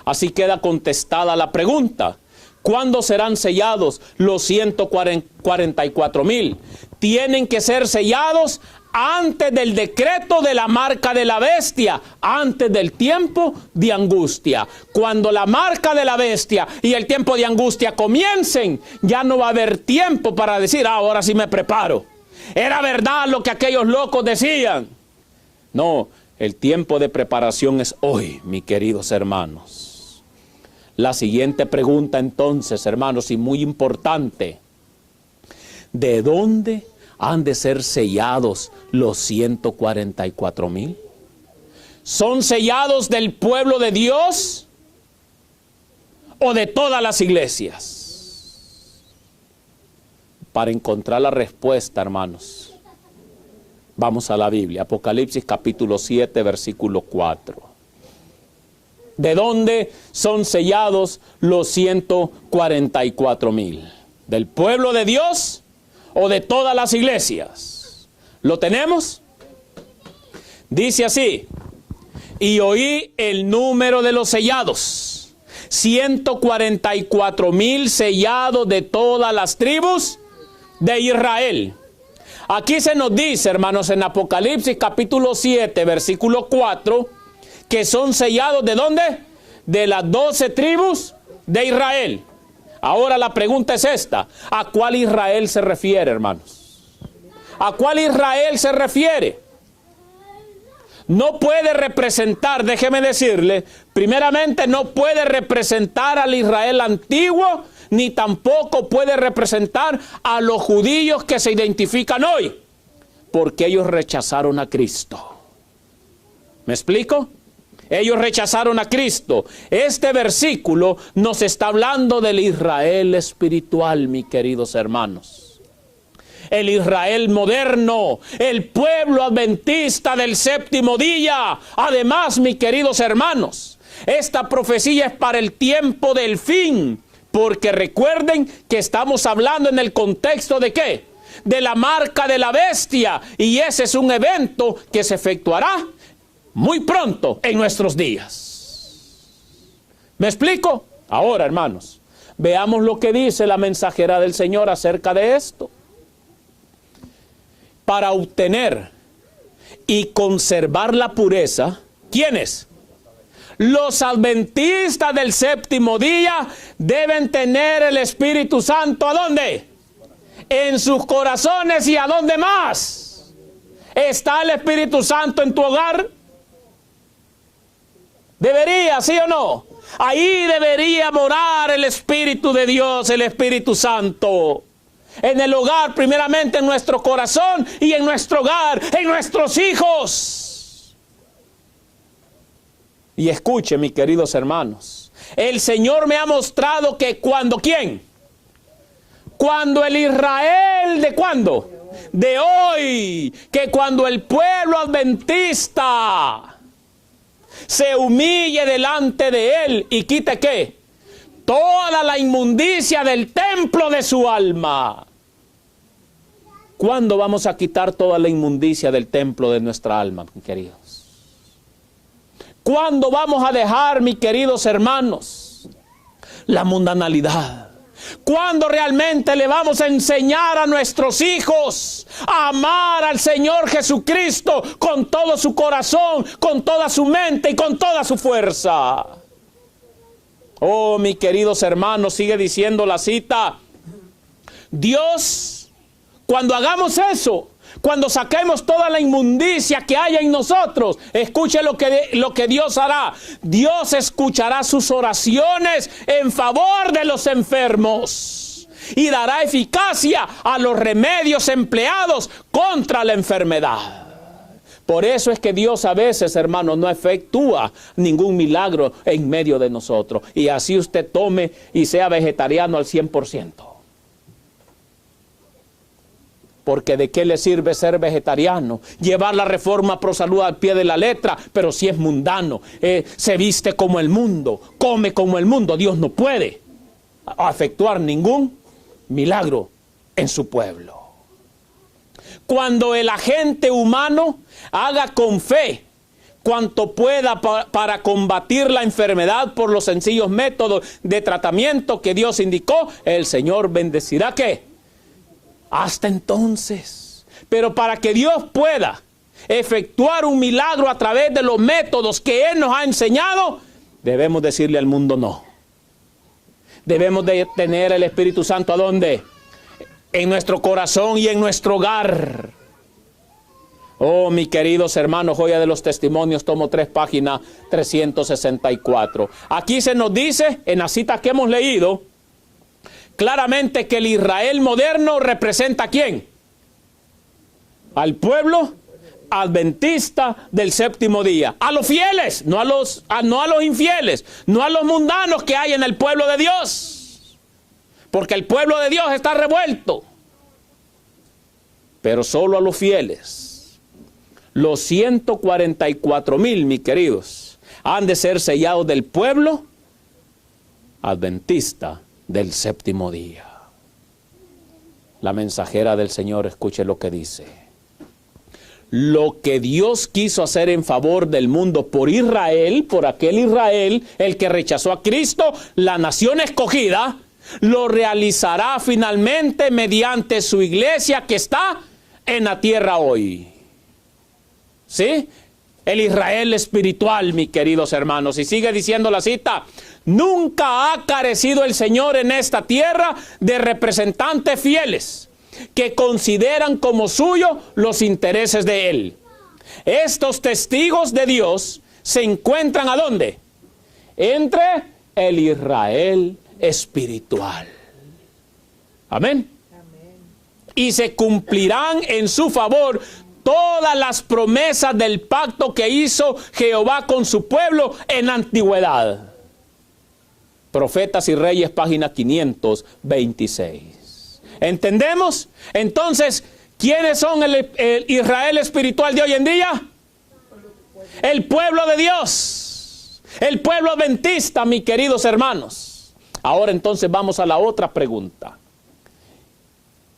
así queda contestada la pregunta: ¿cuándo serán sellados los 144,000? Tienen que ser sellados antes del decreto de la marca de la bestia, antes del tiempo de angustia. Cuando la marca de la bestia y el tiempo de angustia comiencen, ya no va a haber tiempo para decir: ahora sí me preparo. Era verdad lo que aquellos locos decían. No, el tiempo de preparación es hoy, mis queridos hermanos. La siguiente pregunta entonces, hermanos, y muy importante: ¿de dónde han de ser sellados los 144,000? ¿Son sellados del pueblo de Dios o de todas las iglesias? Para encontrar la respuesta, hermanos, vamos a la Biblia. Apocalipsis capítulo 7, versículo 4. ¿De dónde son sellados los 144,000? ¿Del pueblo de Dios o de todas las iglesias? ¿Lo tenemos? Dice así: y oí el número de los sellados, 144,000 sellados de todas las tribus de Israel. Aquí se nos dice, hermanos, en Apocalipsis capítulo 7, versículo 4, que son sellados ¿de dónde? De las 12 tribus de Israel. Ahora la pregunta es esta: ¿a cuál Israel se refiere, hermanos? ¿A cuál Israel se refiere? No puede representar, déjeme decirle, primeramente no puede representar al Israel antiguo, ni tampoco puede representar a los judíos que se identifican hoy, porque ellos rechazaron a Cristo. ¿Me explico? Ellos rechazaron a Cristo. Este versículo nos está hablando del Israel espiritual, mis queridos hermanos. El Israel moderno, el pueblo adventista del séptimo día. Además, mis queridos hermanos, esta profecía es para el tiempo del fin, porque recuerden que estamos hablando en el contexto ¿de qué? De la marca de la bestia, y ese es un evento que se efectuará muy pronto en nuestros días. ¿Me explico? Ahora, hermanos, veamos lo que dice la mensajera del Señor acerca de esto. Para obtener y conservar la pureza, ¿quiénes? Los adventistas del séptimo día deben tener el Espíritu Santo, ¿a dónde? En sus corazones. ¿Y a dónde más? ¿Está el Espíritu Santo en tu hogar? Debería, ¿sí o no? Ahí debería morar el Espíritu de Dios, el Espíritu Santo. En el hogar, primeramente en nuestro corazón, y en nuestro hogar, en nuestros hijos. Y escuche, mis queridos hermanos, el Señor me ha mostrado que cuando, ¿quién? Cuando el Israel, ¿de cuándo? De hoy, que cuando el pueblo adventista se humille delante de Él y quite ¿qué? Toda la inmundicia del templo de su alma. ¿Cuándo vamos a quitar toda la inmundicia del templo de nuestra alma, mis queridos? ¿Cuándo vamos a dejar, mis queridos hermanos, la mundanalidad, ¿Cuándo realmente le vamos a enseñar a nuestros hijos a amar al Señor Jesucristo con todo su corazón, con toda su mente y con toda su fuerza? Oh, mis queridos hermanos, sigue diciendo la cita. Dios, cuando hagamos eso, cuando saquemos toda la inmundicia que haya en nosotros, escuche lo que Dios hará. Dios escuchará sus oraciones en favor de los enfermos y dará eficacia a los remedios empleados contra la enfermedad. Por eso es que Dios a veces, hermanos, no efectúa ningún milagro en medio de nosotros. Y así usted tome y sea vegetariano al 100%. Porque ¿de qué le sirve ser vegetariano? Llevar la reforma pro salud al pie de la letra, pero si es mundano, se viste como el mundo, come como el mundo. Dios no puede efectuar ningún milagro en su pueblo. Cuando el agente humano haga con fe cuanto pueda para combatir la enfermedad por los sencillos métodos de tratamiento que Dios indicó, el Señor bendecirá ¿qué? Hasta entonces. Pero para que Dios pueda efectuar un milagro a través de los métodos que Él nos ha enseñado, debemos decirle al mundo no. Debemos de tener el Espíritu Santo ¿a dónde? En nuestro corazón y en nuestro hogar. Oh, mis queridos hermanos, Joya de los Testimonios, tomo 3, página 364. Aquí se nos dice, en la cita que hemos leído, claramente que el Israel moderno representa ¿a quién? Al pueblo adventista del séptimo día. A los fieles, no a los infieles, no a los mundanos que hay en el pueblo de Dios. Porque el pueblo de Dios está revuelto. Pero solo a los fieles. Los 144,000, mis queridos, han de ser sellados del pueblo adventista del séptimo día. La mensajera del Señor, escuche lo que dice. Lo que Dios quiso hacer en favor del mundo por Israel, por aquel Israel, el que rechazó a Cristo, la nación escogida, lo realizará finalmente mediante su iglesia que está en la tierra hoy. ¿Sí? El Israel espiritual, mis queridos hermanos. Y sigue diciendo la cita. Nunca ha carecido el Señor en esta tierra de representantes fieles que consideran como suyo los intereses de Él. Estos testigos de Dios se encuentran ¿a dónde? Entre el Israel espiritual. Amén. Y se cumplirán en su favor todas las promesas del pacto que hizo Jehová con su pueblo en la antigüedad. Profetas y Reyes, página 526. ¿Entendemos? Entonces, ¿quiénes son el Israel espiritual de hoy en día? El pueblo de Dios. El pueblo adventista, mis queridos hermanos. Ahora entonces vamos a la otra pregunta.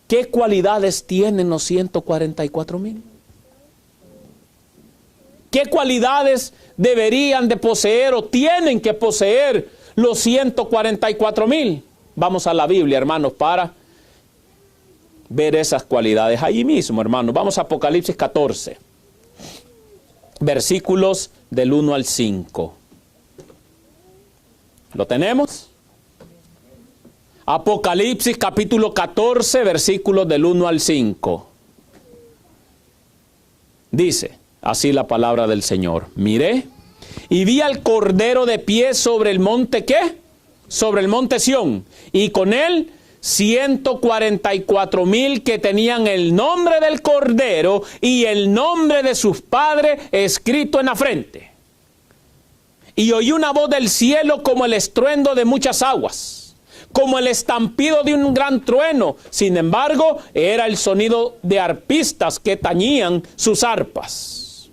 ¿Qué cualidades tienen los 144,000? ¿Qué cualidades deberían de poseer o tienen que poseer los 144,000? Vamos a la Biblia, hermanos, para ver esas cualidades. Allí mismo, hermanos, vamos a Apocalipsis 14, versículos del 1 al 5. ¿Lo tenemos? Apocalipsis capítulo 14, versículos del 1 al 5. Dice así la palabra del Señor. Miré y vi al Cordero de pie sobre el monte, ¿qué? Sobre el monte Sión, y con él 144,000 que tenían el nombre del Cordero y el nombre de sus padres escrito en la frente. Y oí una voz del cielo como el estruendo de muchas aguas, como el estampido de un gran trueno. Sin embargo, era el sonido de arpistas que tañían sus arpas.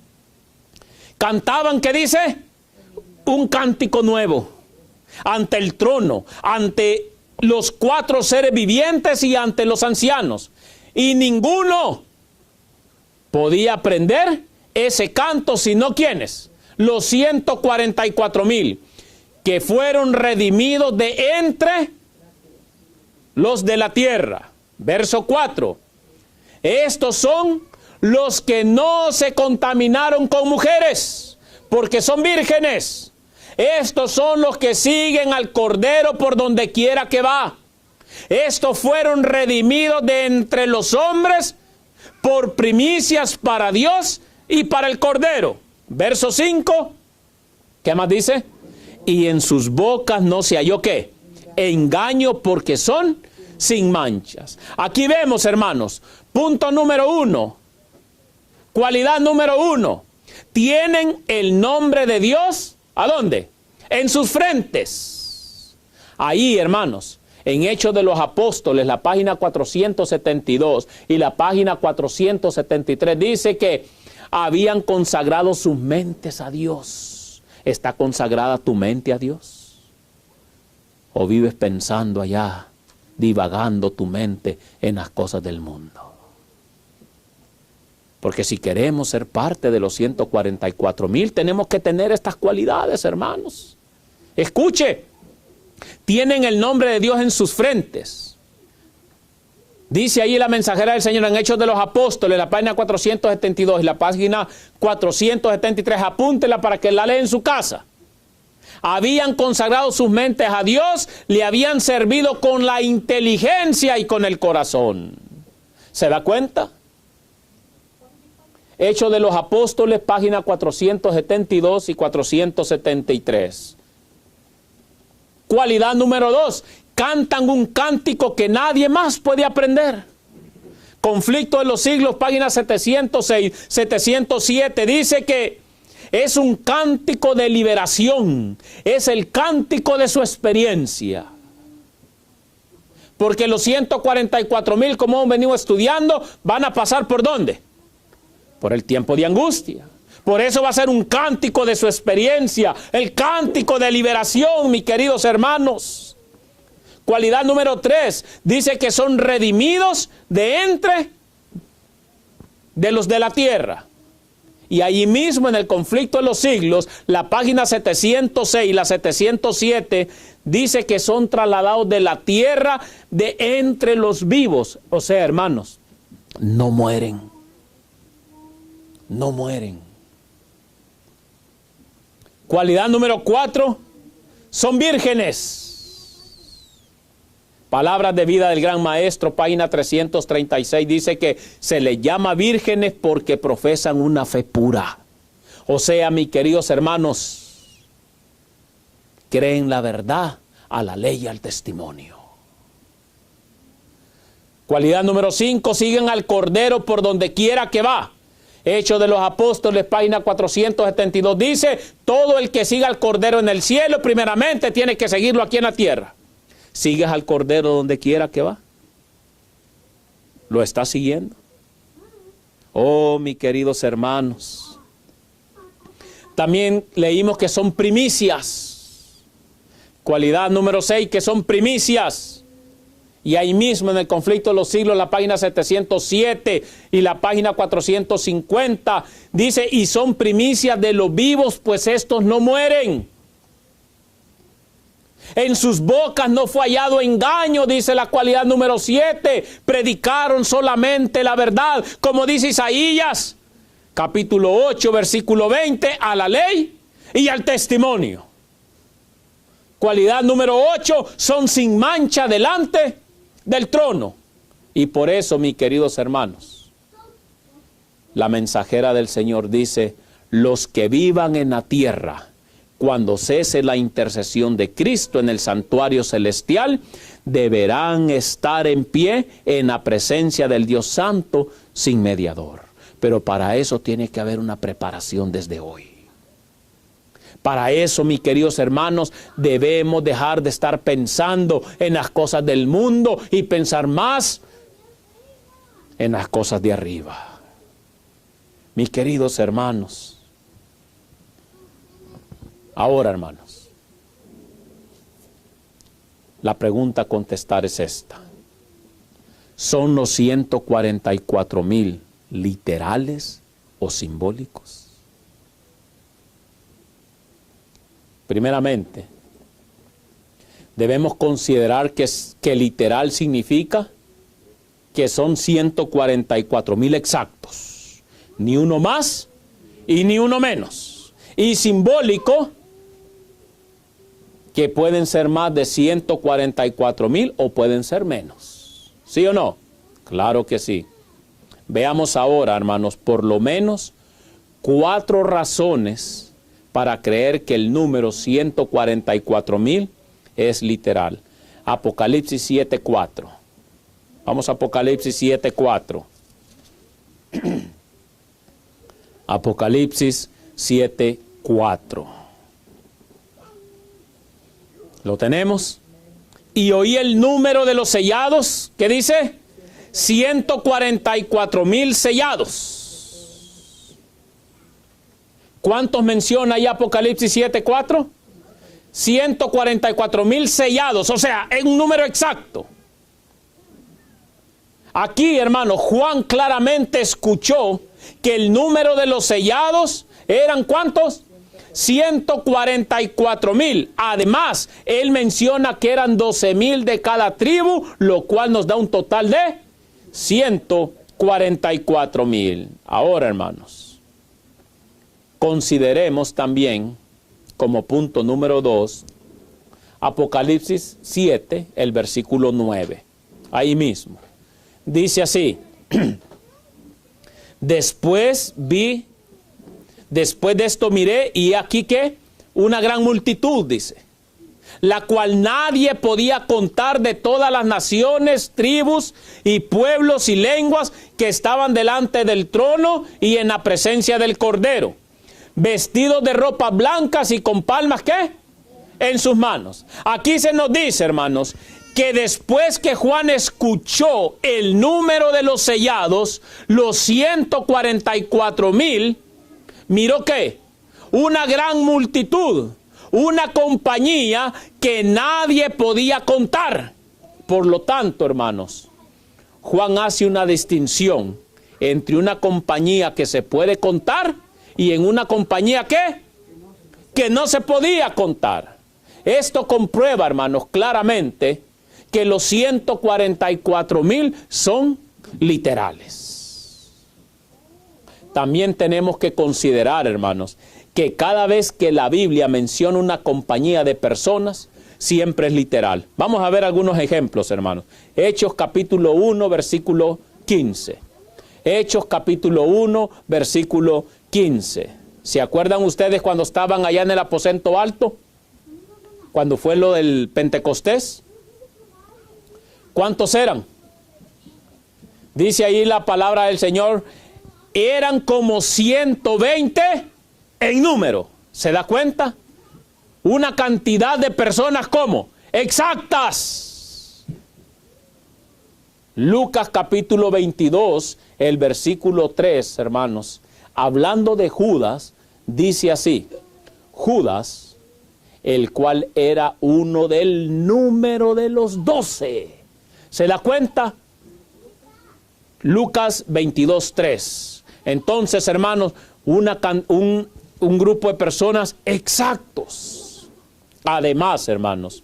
Cantaban, ¿qué dice? Un cántico nuevo ante el trono, ante los 4 seres vivientes y ante los ancianos. Y ninguno podía aprender ese canto, sino ¿quiénes? Los 144,000 que fueron redimidos de entre los de la tierra. Verso 4. Estos son los que no se contaminaron con mujeres, porque son vírgenes. Estos son los que siguen al Cordero por donde quiera que va. Estos fueron redimidos de entre los hombres por primicias para Dios y para el Cordero. Verso 5. ¿Qué más dice? Y en sus bocas no se halló ¿qué? Engaño, porque son sin manchas. Aquí vemos, hermanos, punto número 1. Cualidad número 1. Tienen el nombre de Dios, ¿a dónde? En sus frentes. Ahí, hermanos, en Hechos de los Apóstoles, la página 472 y la página 473, dice que habían consagrado sus mentes a Dios. ¿Está consagrada tu mente a Dios? ¿O vives pensando allá, divagando tu mente en las cosas del mundo? Porque si queremos ser parte de los 144,000, tenemos que tener estas cualidades, hermanos. Escuche, tienen el nombre de Dios en sus frentes. Dice ahí la mensajera del Señor en Hechos de los Apóstoles, la página 472 y la página 473. Apúntela para que la lea en su casa. Habían consagrado sus mentes a Dios, le habían servido con la inteligencia y con el corazón. ¿Se da cuenta? Hechos de los Apóstoles, página 472 y 473. Cualidad número 2. Cantan un cántico que nadie más puede aprender. Conflicto de los siglos, página 706, 707. Dice que es un cántico de liberación. Es el cántico de su experiencia. Porque los 144,000, como hemos venido estudiando, van a pasar ¿por dónde? Por el tiempo de angustia. Por eso va a ser un cántico de su experiencia, el cántico de liberación, mis queridos hermanos. Cualidad número 3, dice que son redimidos de entre de los de la tierra. Y allí mismo en el conflicto de los siglos, la página 706 y la 707, dice que son trasladados de la tierra de entre los vivos. O sea, hermanos, no mueren. No mueren. Cualidad número 4, son vírgenes. Palabras de vida del Gran Maestro, página 336, dice que se les llama vírgenes porque profesan una fe pura. O sea, mis queridos hermanos, creen la verdad, a la ley y al testimonio. Cualidad número 5, siguen al Cordero por donde quiera que va. Hechos de los Apóstoles, página 472, dice, todo el que siga al Cordero en el cielo, primeramente tiene que seguirlo aquí en la tierra. ¿Sigues al Cordero donde quiera que va? ¿Lo estás siguiendo? Oh, mis queridos hermanos. También leímos que son primicias. Cualidad número 6, que son primicias. Y ahí mismo en el conflicto de los siglos, la página 707 y la página 450, dice, y son primicias de los vivos, pues estos no mueren. En sus bocas no fue hallado engaño, dice la cualidad número 7. Predicaron solamente la verdad, como dice Isaías, capítulo 8, versículo 20, a la ley y al testimonio. Cualidad número 8, son sin mancha delante del trono. Y por eso, mis queridos hermanos, la mensajera del Señor dice, los que vivan en la tierra, cuando cese la intercesión de Cristo en el santuario celestial, deberán estar en pie en la presencia del Dios Santo sin mediador. Pero para eso tiene que haber una preparación desde hoy. Para eso, mis queridos hermanos, debemos dejar de estar pensando en las cosas del mundo y pensar más en las cosas de arriba. Mis queridos hermanos, ahora, hermanos, la pregunta a contestar es esta. ¿Son los 144,000 literales o simbólicos? Primeramente, debemos considerar que literal significa que son 144,000 exactos. Ni uno más y ni uno menos. Y simbólico, que pueden ser más de 144,000 o pueden ser menos. ¿Sí o no? Claro que sí. Veamos ahora, hermanos, por lo menos 4 razones para creer que el número 144,000 es literal. Apocalipsis 7:4. Vamos a Apocalipsis 7:4. Apocalipsis 7:4. ¿Lo tenemos? Y oí el número de los sellados, ¿qué dice? 144,000 sellados. ¿Cuántos menciona ahí Apocalipsis 7:4? 144,000 sellados, o sea, es un número exacto. Aquí, hermano, Juan claramente escuchó que el número de los sellados eran ¿cuántos? 144,000. Además, él menciona que eran 12,000 de cada tribu, lo cual nos da un total de 144,000. Ahora, hermanos, consideremos también, como punto número 2, Apocalipsis 7, el versículo 9. Ahí mismo. Dice así: después de esto miré, y aquí que una gran multitud, dice, la cual nadie podía contar, de todas las naciones, tribus y pueblos y lenguas que estaban delante del trono y en la presencia del Cordero, vestidos de ropas blancas y con palmas, ¿qué? En sus manos. Aquí se nos dice, hermanos, que después que Juan escuchó el número de los sellados, los 144,000, miró que una gran multitud, una compañía que nadie podía contar. Por lo tanto, hermanos, Juan hace una distinción entre una compañía que se puede contar y en una compañía que no se podía contar. Esto comprueba, hermanos, claramente que los 144,000 son literales. También tenemos que considerar, hermanos, que cada vez que la Biblia menciona una compañía de personas, siempre es literal. Vamos a ver algunos ejemplos, hermanos. Hechos capítulo 1, versículo 15. Hechos capítulo 1, versículo 15. ¿Se acuerdan ustedes cuando estaban allá en el aposento alto? Cuando fue lo del Pentecostés. ¿Cuántos eran? Dice ahí la palabra del Señor, eran como 120 en número. ¿Se da cuenta? Una cantidad de personas como exactas. Lucas capítulo 22, el versículo 3, hermanos, hablando de Judas, dice así: Judas, el cual era uno del número de los 12. ¿Se da cuenta? Lucas 22:3. Entonces, hermanos, un grupo de personas exactos. Además, hermanos,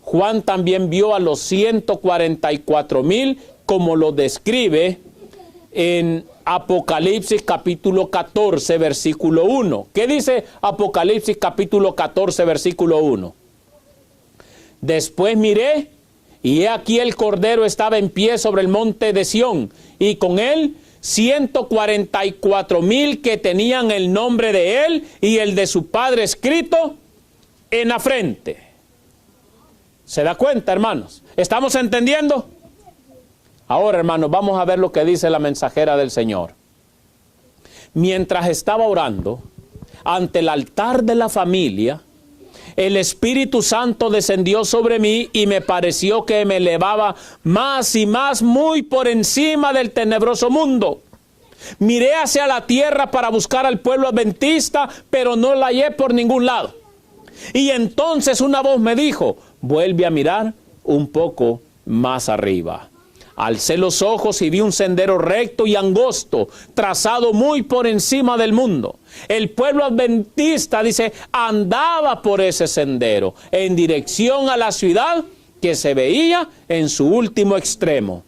Juan también vio a los 144,000 como lo describe en Apocalipsis capítulo 14, versículo 1. ¿Qué dice Apocalipsis capítulo 14, versículo 1? Después miré, y he aquí el Cordero estaba en pie sobre el monte de Sión, y con él 144,000 que tenían el nombre de él y el de su padre escrito en la frente. ¿Se da cuenta, hermanos? ¿Estamos entendiendo? Ahora, hermanos, vamos a ver lo que dice la mensajera del Señor. Mientras estaba orando ante el altar de la familia, el Espíritu Santo descendió sobre mí y me pareció que me elevaba más y más, muy por encima del tenebroso mundo. Miré hacia la tierra para buscar al pueblo adventista, pero no la hallé por ningún lado. Y entonces una voz me dijo: vuelve a mirar un poco más arriba. Alcé los ojos y vi un sendero recto y angosto, trazado muy por encima del mundo. El pueblo adventista, dice, andaba por ese sendero en dirección a la ciudad que se veía en su último extremo.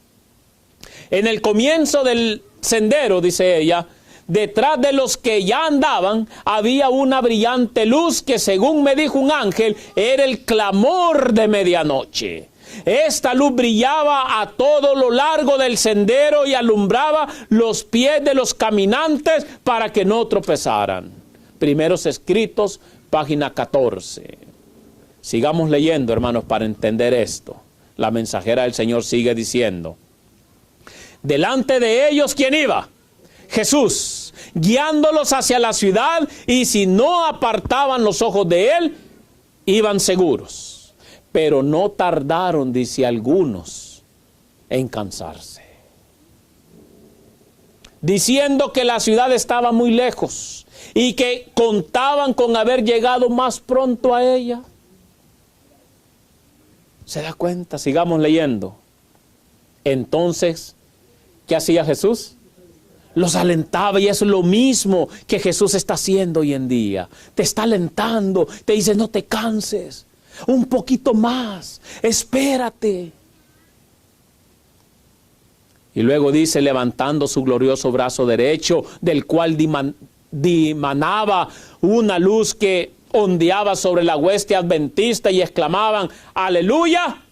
En el comienzo del sendero, dice ella, detrás de los que ya andaban, había una brillante luz que, según me dijo un ángel, era el clamor de medianoche. Esta luz brillaba a todo lo largo del sendero y alumbraba los pies de los caminantes para que no tropezaran. Primeros Escritos, página 14. Sigamos leyendo, hermanos, para entender esto. La mensajera del Señor sigue diciendo: delante de ellos, ¿quién iba? Jesús, guiándolos hacia la ciudad, y si no apartaban los ojos de él, iban seguros. Pero no tardaron, dice, algunos en cansarse, diciendo que la ciudad estaba muy lejos y que contaban con haber llegado más pronto a ella. ¿Se da cuenta? Sigamos leyendo. Entonces, ¿qué hacía Jesús? Los alentaba, y es lo mismo que Jesús está haciendo hoy en día. Te está alentando, te dice: no te canses, un poquito más, espérate. Y luego dice: levantando su glorioso brazo derecho, del cual dimanaba una luz que ondeaba sobre la hueste adventista, y exclamaban: aleluya.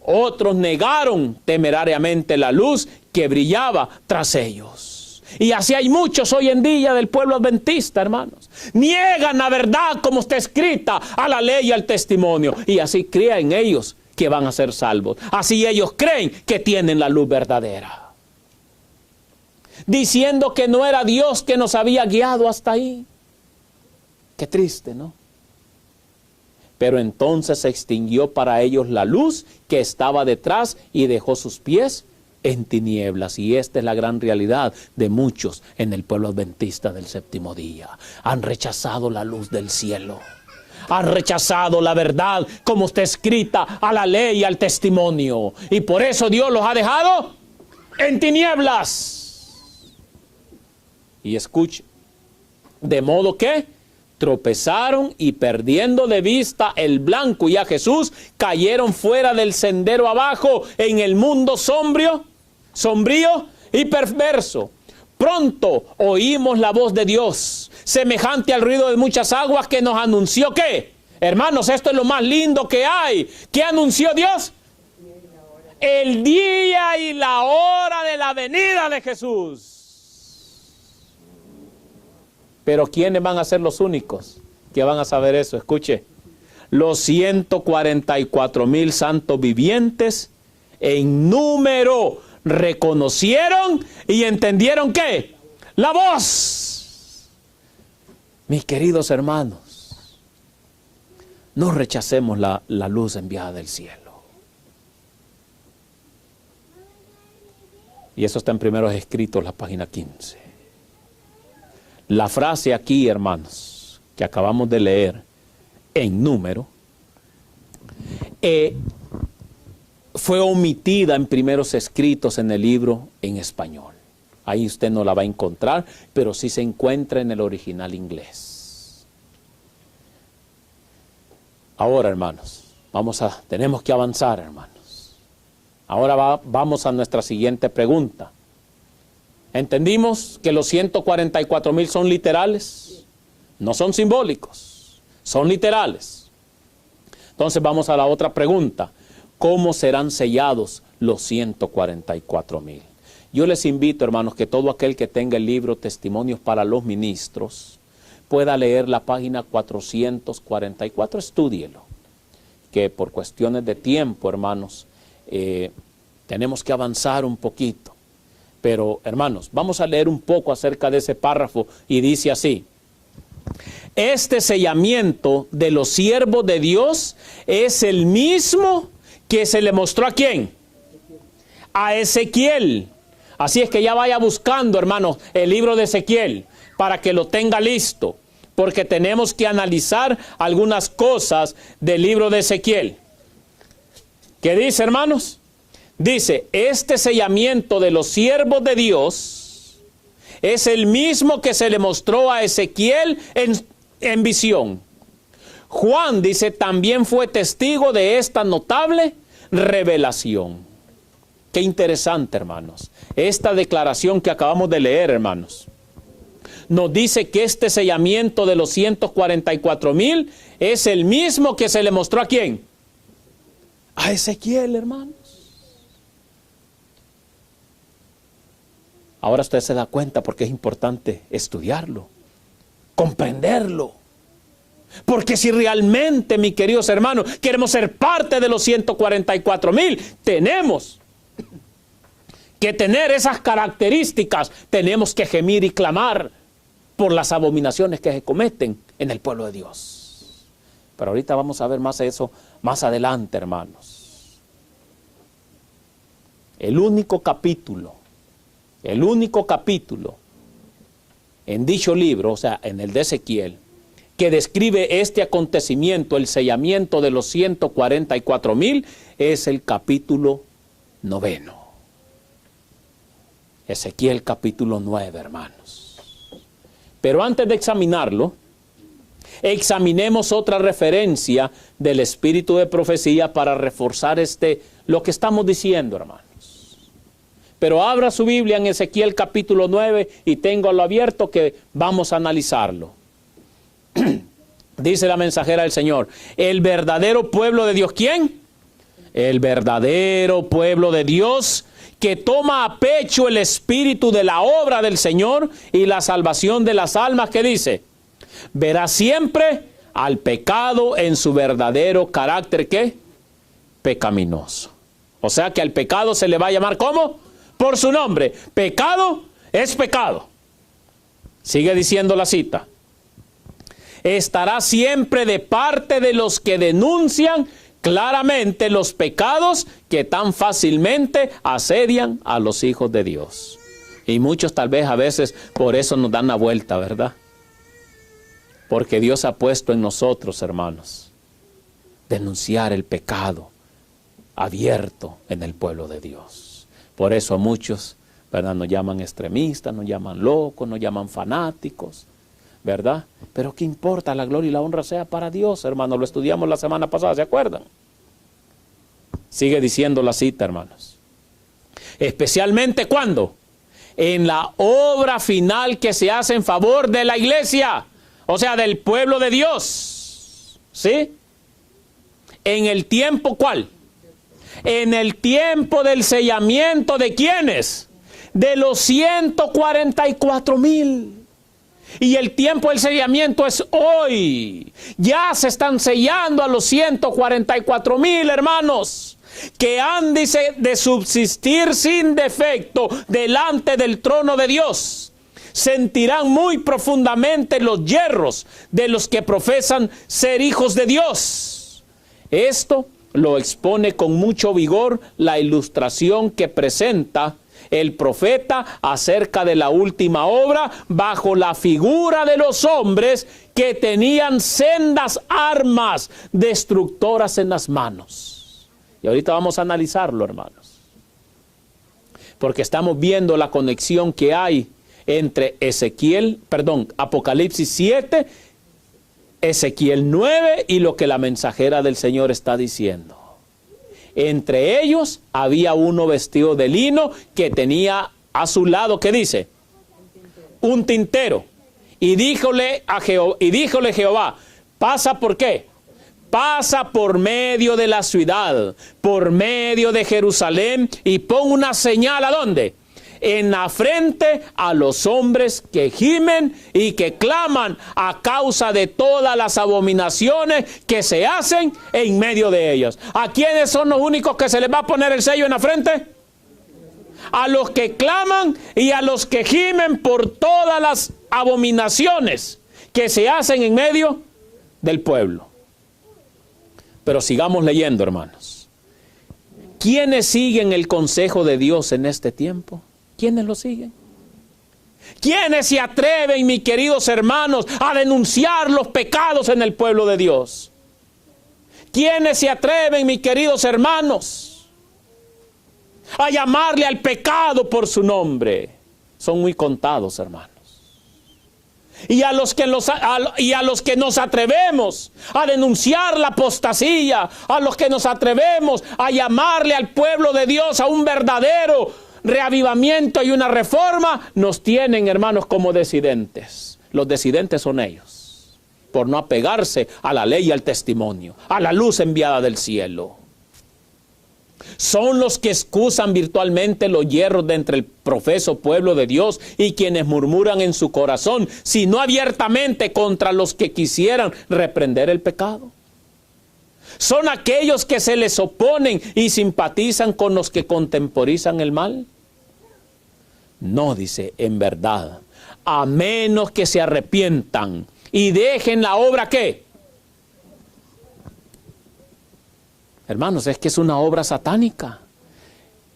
Otros negaron temerariamente la luz que brillaba tras ellos. Y así hay muchos hoy en día del pueblo adventista, hermanos. Niegan la verdad como está escrita, a la ley y al testimonio. Y así creen ellos que van a ser salvos. Así ellos creen que tienen la luz verdadera, diciendo que no era Dios que nos había guiado hasta ahí. Qué triste, ¿no? Pero entonces se extinguió para ellos la luz que estaba detrás y dejó sus pies en tinieblas. Y esta es la gran realidad de muchos en el pueblo adventista del séptimo día. Han rechazado la luz del cielo. Han rechazado la verdad como está escrita, a la ley y al testimonio. Y por eso Dios los ha dejado en tinieblas. Y escuche, de modo que tropezaron, y perdiendo de vista el blanco y a Jesús, cayeron fuera del sendero abajo en el mundo sombrío y perverso. Pronto oímos la voz de Dios, semejante al ruido de muchas aguas, que nos anunció ¿qué? Hermanos, esto es lo más lindo que hay. ¿Qué anunció Dios? El día y la hora de la venida de Jesús. Pero ¿quiénes van a ser los únicos que van a saber eso? Escuche, los 144,000 santos vivientes en número reconocieron y entendieron ¿qué? La voz. Mis queridos hermanos, no rechacemos la luz enviada del cielo. Y eso está en Primeros Escritos, la página 15. La frase aquí, hermanos, que acabamos de leer en número, fue omitida en Primeros Escritos en el libro en español. Ahí usted no la va a encontrar, pero sí se encuentra en el original inglés. Ahora, hermanos, tenemos que avanzar, hermanos. Ahora vamos a nuestra siguiente pregunta. ¿Entendimos que los 144,000 son literales? No son simbólicos, son literales. Entonces vamos a la otra pregunta. ¿Cómo serán sellados los 144,000? Yo les invito, hermanos, que todo aquel que tenga el libro Testimonios para los Ministros pueda leer la página 444, estúdielo. Que por cuestiones de tiempo, hermanos, tenemos que avanzar un poquito. Pero, hermanos, vamos a leer un poco acerca de ese párrafo, y dice así: este sellamiento de los siervos de Dios es el mismo que se le mostró ¿a quién? A Ezequiel. Así es que ya vaya buscando, hermanos, el libro de Ezequiel para que lo tenga listo, porque tenemos que analizar algunas cosas del libro de Ezequiel. ¿Qué dice, hermanos? Dice: este sellamiento de los siervos de Dios es el mismo que se le mostró a Ezequiel en visión. Juan, dice, también fue testigo de esta notable revelación. Qué interesante, hermanos. Esta declaración que acabamos de leer, hermanos, nos dice que este sellamiento de los 144,000 es el mismo que se le mostró ¿a quién? A Ezequiel, hermanos. Ahora usted se da cuenta porque es importante estudiarlo, comprenderlo. Porque si realmente, mis queridos hermanos, queremos ser parte de los 144,000, tenemos que tener esas características. Tenemos que gemir y clamar por las abominaciones que se cometen en el pueblo de Dios. Pero ahorita vamos a ver más eso más adelante, hermanos. El único capítulo en dicho libro, o sea, en el de Ezequiel, que describe este acontecimiento, el sellamiento de los 144,000, es el capítulo 9. Ezequiel capítulo 9, hermanos. Pero antes de examinarlo, examinemos otra referencia del espíritu de profecía para reforzar lo que estamos diciendo, hermanos. Pero abra su Biblia en Ezequiel capítulo 9 y téngalo abierto que vamos a analizarlo. Dice la mensajera del Señor, el verdadero pueblo de Dios, ¿quién? El verdadero pueblo de Dios que toma a pecho el espíritu de la obra del Señor y la salvación de las almas, que dice, verá siempre al pecado en su verdadero carácter, ¿qué? Pecaminoso. O sea que al pecado se le va a llamar, ¿cómo? Por su nombre. Pecado es pecado. Sigue diciendo la cita. Estará siempre de parte de los que denuncian claramente los pecados que tan fácilmente asedian a los hijos de Dios. Y muchos tal vez a veces por eso nos dan la vuelta, ¿verdad? Porque Dios ha puesto en nosotros, hermanos, denunciar el pecado abierto en el pueblo de Dios. Por eso muchos, ¿verdad?, nos llaman extremistas, nos llaman locos, nos llaman fanáticos, ¿verdad? Pero ¿qué importa? La gloria y la honra sea para Dios, hermanos. Lo estudiamos la semana pasada, ¿se acuerdan? Sigue diciendo la cita, hermanos. Especialmente ¿cuándo? En la obra final que se hace en favor de la iglesia, o sea, del pueblo de Dios. ¿Sí? En el tiempo, ¿cuál? En el tiempo del sellamiento, ¿de quiénes? De los 144,000. Y el tiempo del sellamiento es hoy. Ya se están sellando a los 144,000, hermanos, que han, dice, de subsistir sin defecto delante del trono de Dios. Sentirán muy profundamente los yerros de los que profesan ser hijos de Dios. Esto lo expone con mucho vigor la ilustración que presenta el profeta acerca de la última obra bajo la figura de los hombres que tenían sendas armas destructoras en las manos. Y ahorita vamos a analizarlo, hermanos, porque estamos viendo la conexión que hay entre Apocalipsis 7, Ezequiel 9 y lo que la mensajera del Señor está diciendo. Entre ellos había uno vestido de lino que tenía a su lado, ¿qué dice? Un tintero. Y díjole Jehová, ¿pasa por qué? Pasa por medio de la ciudad, por medio de Jerusalén, y pon una señal, ¿a dónde? En la frente a los hombres que gimen y que claman a causa de todas las abominaciones que se hacen en medio de ellas. ¿A quiénes son los únicos que se les va a poner el sello en la frente? A los que claman y a los que gimen por todas las abominaciones que se hacen en medio del pueblo. Pero sigamos leyendo, hermanos. ¿Quiénes siguen el consejo de Dios en este tiempo? ¿Quiénes lo siguen? ¿Quiénes se atreven, mis queridos hermanos, a denunciar los pecados en el pueblo de Dios? ¿Quiénes se atreven, mis queridos hermanos, a llamarle al pecado por su nombre? son muy contados, hermanos. Y a los que nos atrevemos a denunciar la apostasía, a los que nos atrevemos a llamarle al pueblo de Dios a un verdadero reavivamiento y una reforma, nos tienen, hermanos, como disidentes. Los disidentes son ellos, por no apegarse a la ley y al testimonio, a la luz enviada del cielo. Son los que excusan virtualmente los hierros de entre el profeso pueblo de Dios y quienes murmuran en su corazón, si no abiertamente, contra los que quisieran reprender el pecado. Son aquellos que se les oponen y simpatizan con los que contemporizan el mal. No, dice, en verdad, a menos que se arrepientan y dejen la obra, ¿qué? Hermanos, es que es una obra satánica.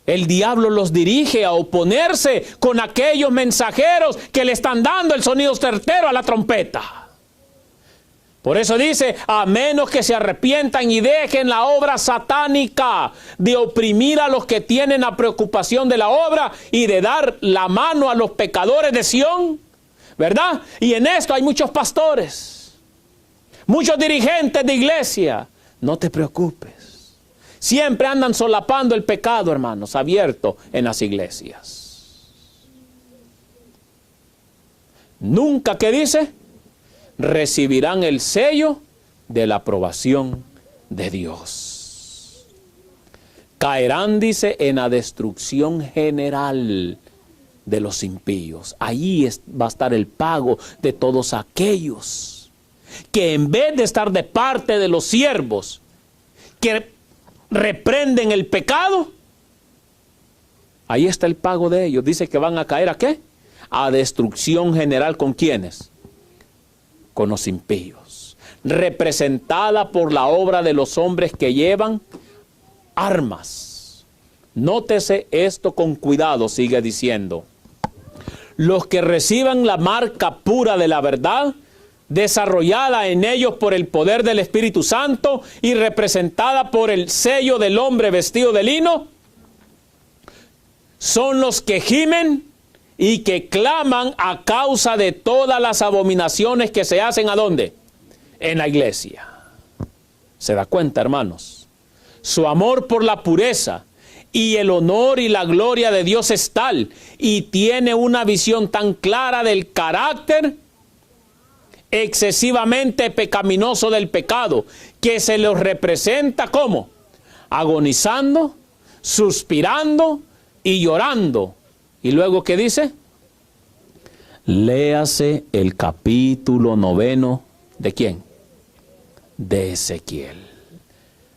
El diablo los dirige a oponerse con aquellos mensajeros que le están dando el sonido certero a la trompeta. Por eso dice, a menos que se arrepientan y dejen la obra satánica de oprimir a los que tienen la preocupación de la obra y de dar la mano a los pecadores de Sión, ¿verdad? Y en esto hay muchos pastores, muchos dirigentes de iglesia. No te preocupes. Siempre andan solapando el pecado, hermanos, abierto en las iglesias. Nunca, ¿qué dice? Recibirán el sello de la aprobación de Dios. Caerán, dice, en la destrucción general de los impíos. Ahí va a estar el pago de todos aquellos que en vez de estar de parte de los siervos que reprenden el pecado, ahí está el pago de ellos. Dice que van a caer, ¿a qué? A destrucción general. ¿Con quiénes? Con los impíos, representada por la obra de los hombres que llevan armas. Nótese esto con cuidado, sigue diciendo. Los que reciban la marca pura de la verdad, desarrollada en ellos por el poder del Espíritu Santo y representada por el sello del hombre vestido de lino, son los que gimen y que claman a causa de todas las abominaciones que se hacen, ¿a dónde? En la iglesia. ¿Se da cuenta, hermanos? Su amor por la pureza y el honor y la gloria de Dios es tal, y tiene una visión tan clara del carácter excesivamente pecaminoso del pecado, que se los representa como agonizando, suspirando y llorando. Y luego, ¿qué dice? Léase el capítulo 9. ¿De quién? De Ezequiel.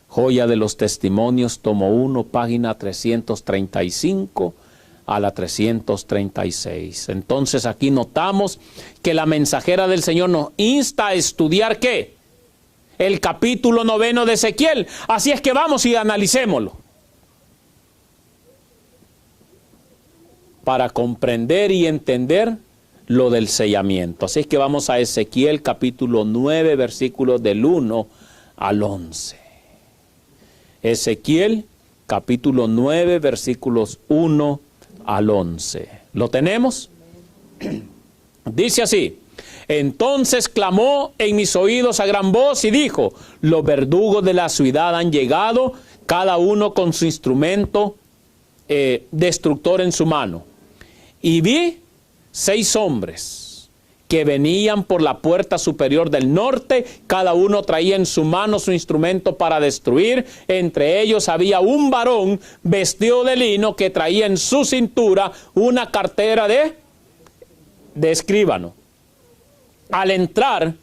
Joya de los Testimonios, tomo 1, página 335 a la 336. Entonces aquí notamos que la mensajera del Señor nos insta a estudiar, ¿qué? El capítulo 9 de Ezequiel. Así es que vamos y analicémoslo, para comprender y entender lo del sellamiento. Así es que vamos a Ezequiel capítulo 9, versículos del 1 al 11. Ezequiel capítulo 9, versículos 1 al 11. ¿Lo tenemos? Dice así: entonces clamó en mis oídos a gran voz y dijo: los verdugos de la ciudad han llegado, cada uno con su instrumento destructor en su mano. Y vi 6 hombres que venían por la puerta superior del norte, cada uno traía en su mano su instrumento para destruir. Entre ellos había un varón vestido de lino que traía en su cintura una cartera de escribano. Al entrar,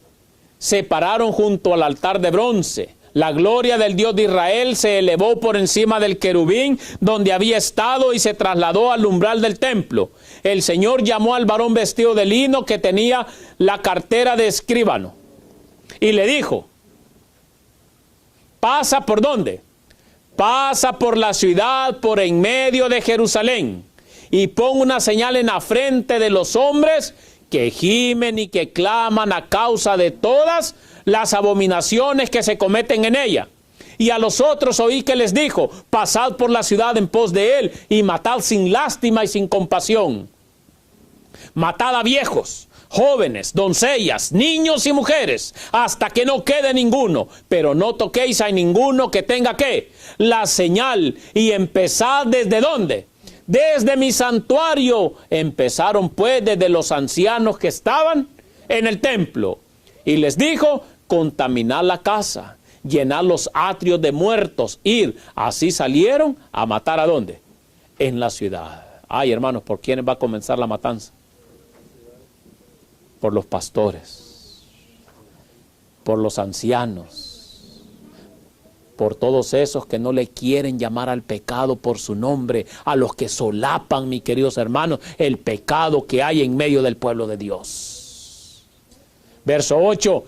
se pararon junto al altar de bronce. La gloria del Dios de Israel se elevó por encima del querubín donde había estado y se trasladó al umbral del templo. El Señor llamó al varón vestido de lino que tenía la cartera de escribano y le dijo: pasa ¿por dónde? Pasa por la ciudad, por en medio de Jerusalén, y pon una señal en la frente de los hombres que gimen y que claman a causa de todas las abominaciones que se cometen en ella. Y a los otros oí que les dijo: pasad por la ciudad en pos de él y matad sin lástima y sin compasión. matad a viejos, jóvenes, doncellas, niños y mujeres, hasta que no quede ninguno, pero no toquéis a ninguno que tenga ¿qué? La señal, y empezad ¿desde dónde? Desde mi santuario. Empezaron pues desde los ancianos que estaban en el templo. Y les dijo, contaminad la casa, llenad los atrios de muertos, ir. Así salieron a matar ¿a dónde? En la ciudad. Ay, hermanos, ¿por quiénes va a comenzar la matanza? Por los pastores, por los ancianos, por todos esos que no le quieren llamar al pecado por su nombre, a los que solapan, mis queridos hermanos, el pecado que hay en medio del pueblo de Dios. Verso 8.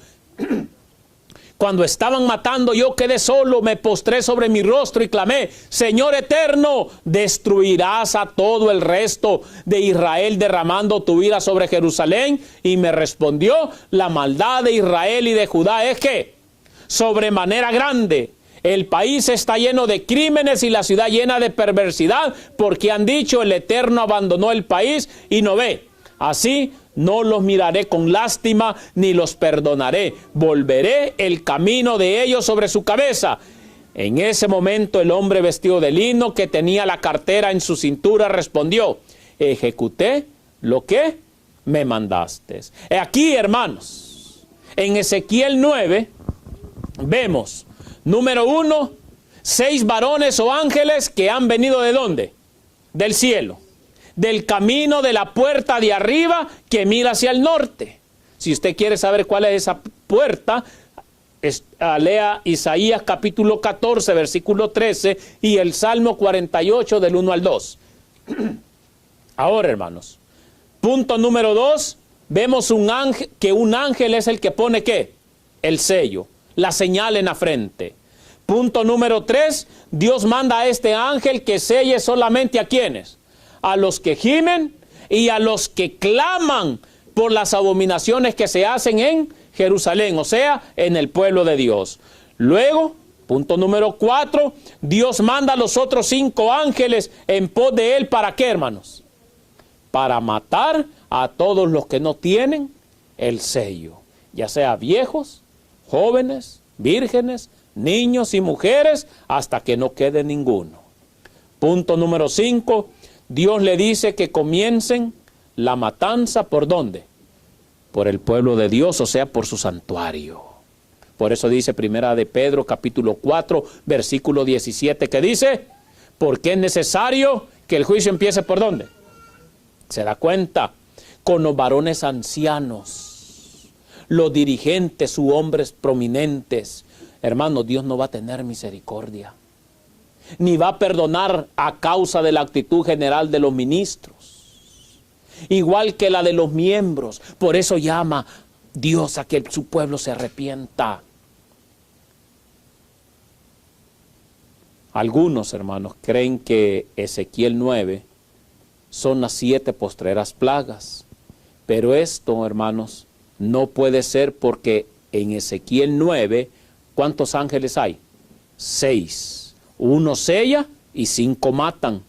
Cuando estaban matando, yo quedé solo, me postré sobre mi rostro y clamé, Señor eterno, ¿destruirás a todo el resto de Israel derramando tu ira sobre Jerusalén? Y me respondió, la maldad de Israel y de Judá es que sobremanera grande. El país está lleno de crímenes y la ciudad llena de perversidad, porque han dicho, el Eterno abandonó el país y no ve. Así no los miraré con lástima, ni los perdonaré. Volveré el camino de ellos sobre su cabeza. En ese momento el hombre vestido de lino que tenía la cartera en su cintura respondió, ejecuté lo que me mandaste. Aquí, hermanos, en Ezequiel 9 vemos, número 1, 6 varones o ángeles que han venido ¿de dónde? Del cielo. Del camino de la puerta de arriba que mira hacia el norte. Si usted quiere saber cuál es esa puerta, lea Isaías capítulo 14, versículo 13 y el Salmo 48 del 1 al 2. Ahora, hermanos, punto número 2, vemos que un ángel es el que pone ¿qué? El sello, la señal en la frente. Punto número 3, Dios manda a este ángel que selle solamente ¿a quiénes? A los que gimen y a los que claman por las abominaciones que se hacen en Jerusalén, o sea, en el pueblo de Dios. Luego, punto número 4, Dios manda a los otros 5 ángeles en pos de él, ¿para qué, hermanos? Para matar a todos los que no tienen el sello, ya sea viejos, jóvenes, vírgenes, niños y mujeres, hasta que no quede ninguno. Punto número 5, Dios le dice que comiencen la matanza, ¿por dónde? Por el pueblo de Dios, o sea, por su santuario. Por eso dice Primera de Pedro, capítulo 4, versículo 17, que dice, porque es necesario que el juicio empiece ¿por dónde? ¿Se da cuenta? Con los varones ancianos, los dirigentes u hombres prominentes. Hermanos, Dios no va a tener misericordia, ni va a perdonar a causa de la actitud general de los ministros, igual que la de los miembros. Por eso llama Dios a que su pueblo se arrepienta. Algunos, hermanos, creen que Ezequiel 9 son las 7 postreras plagas, pero esto, hermanos, no puede ser, porque en Ezequiel 9, ¿cuántos ángeles hay? 6. 1 sella y 5 matan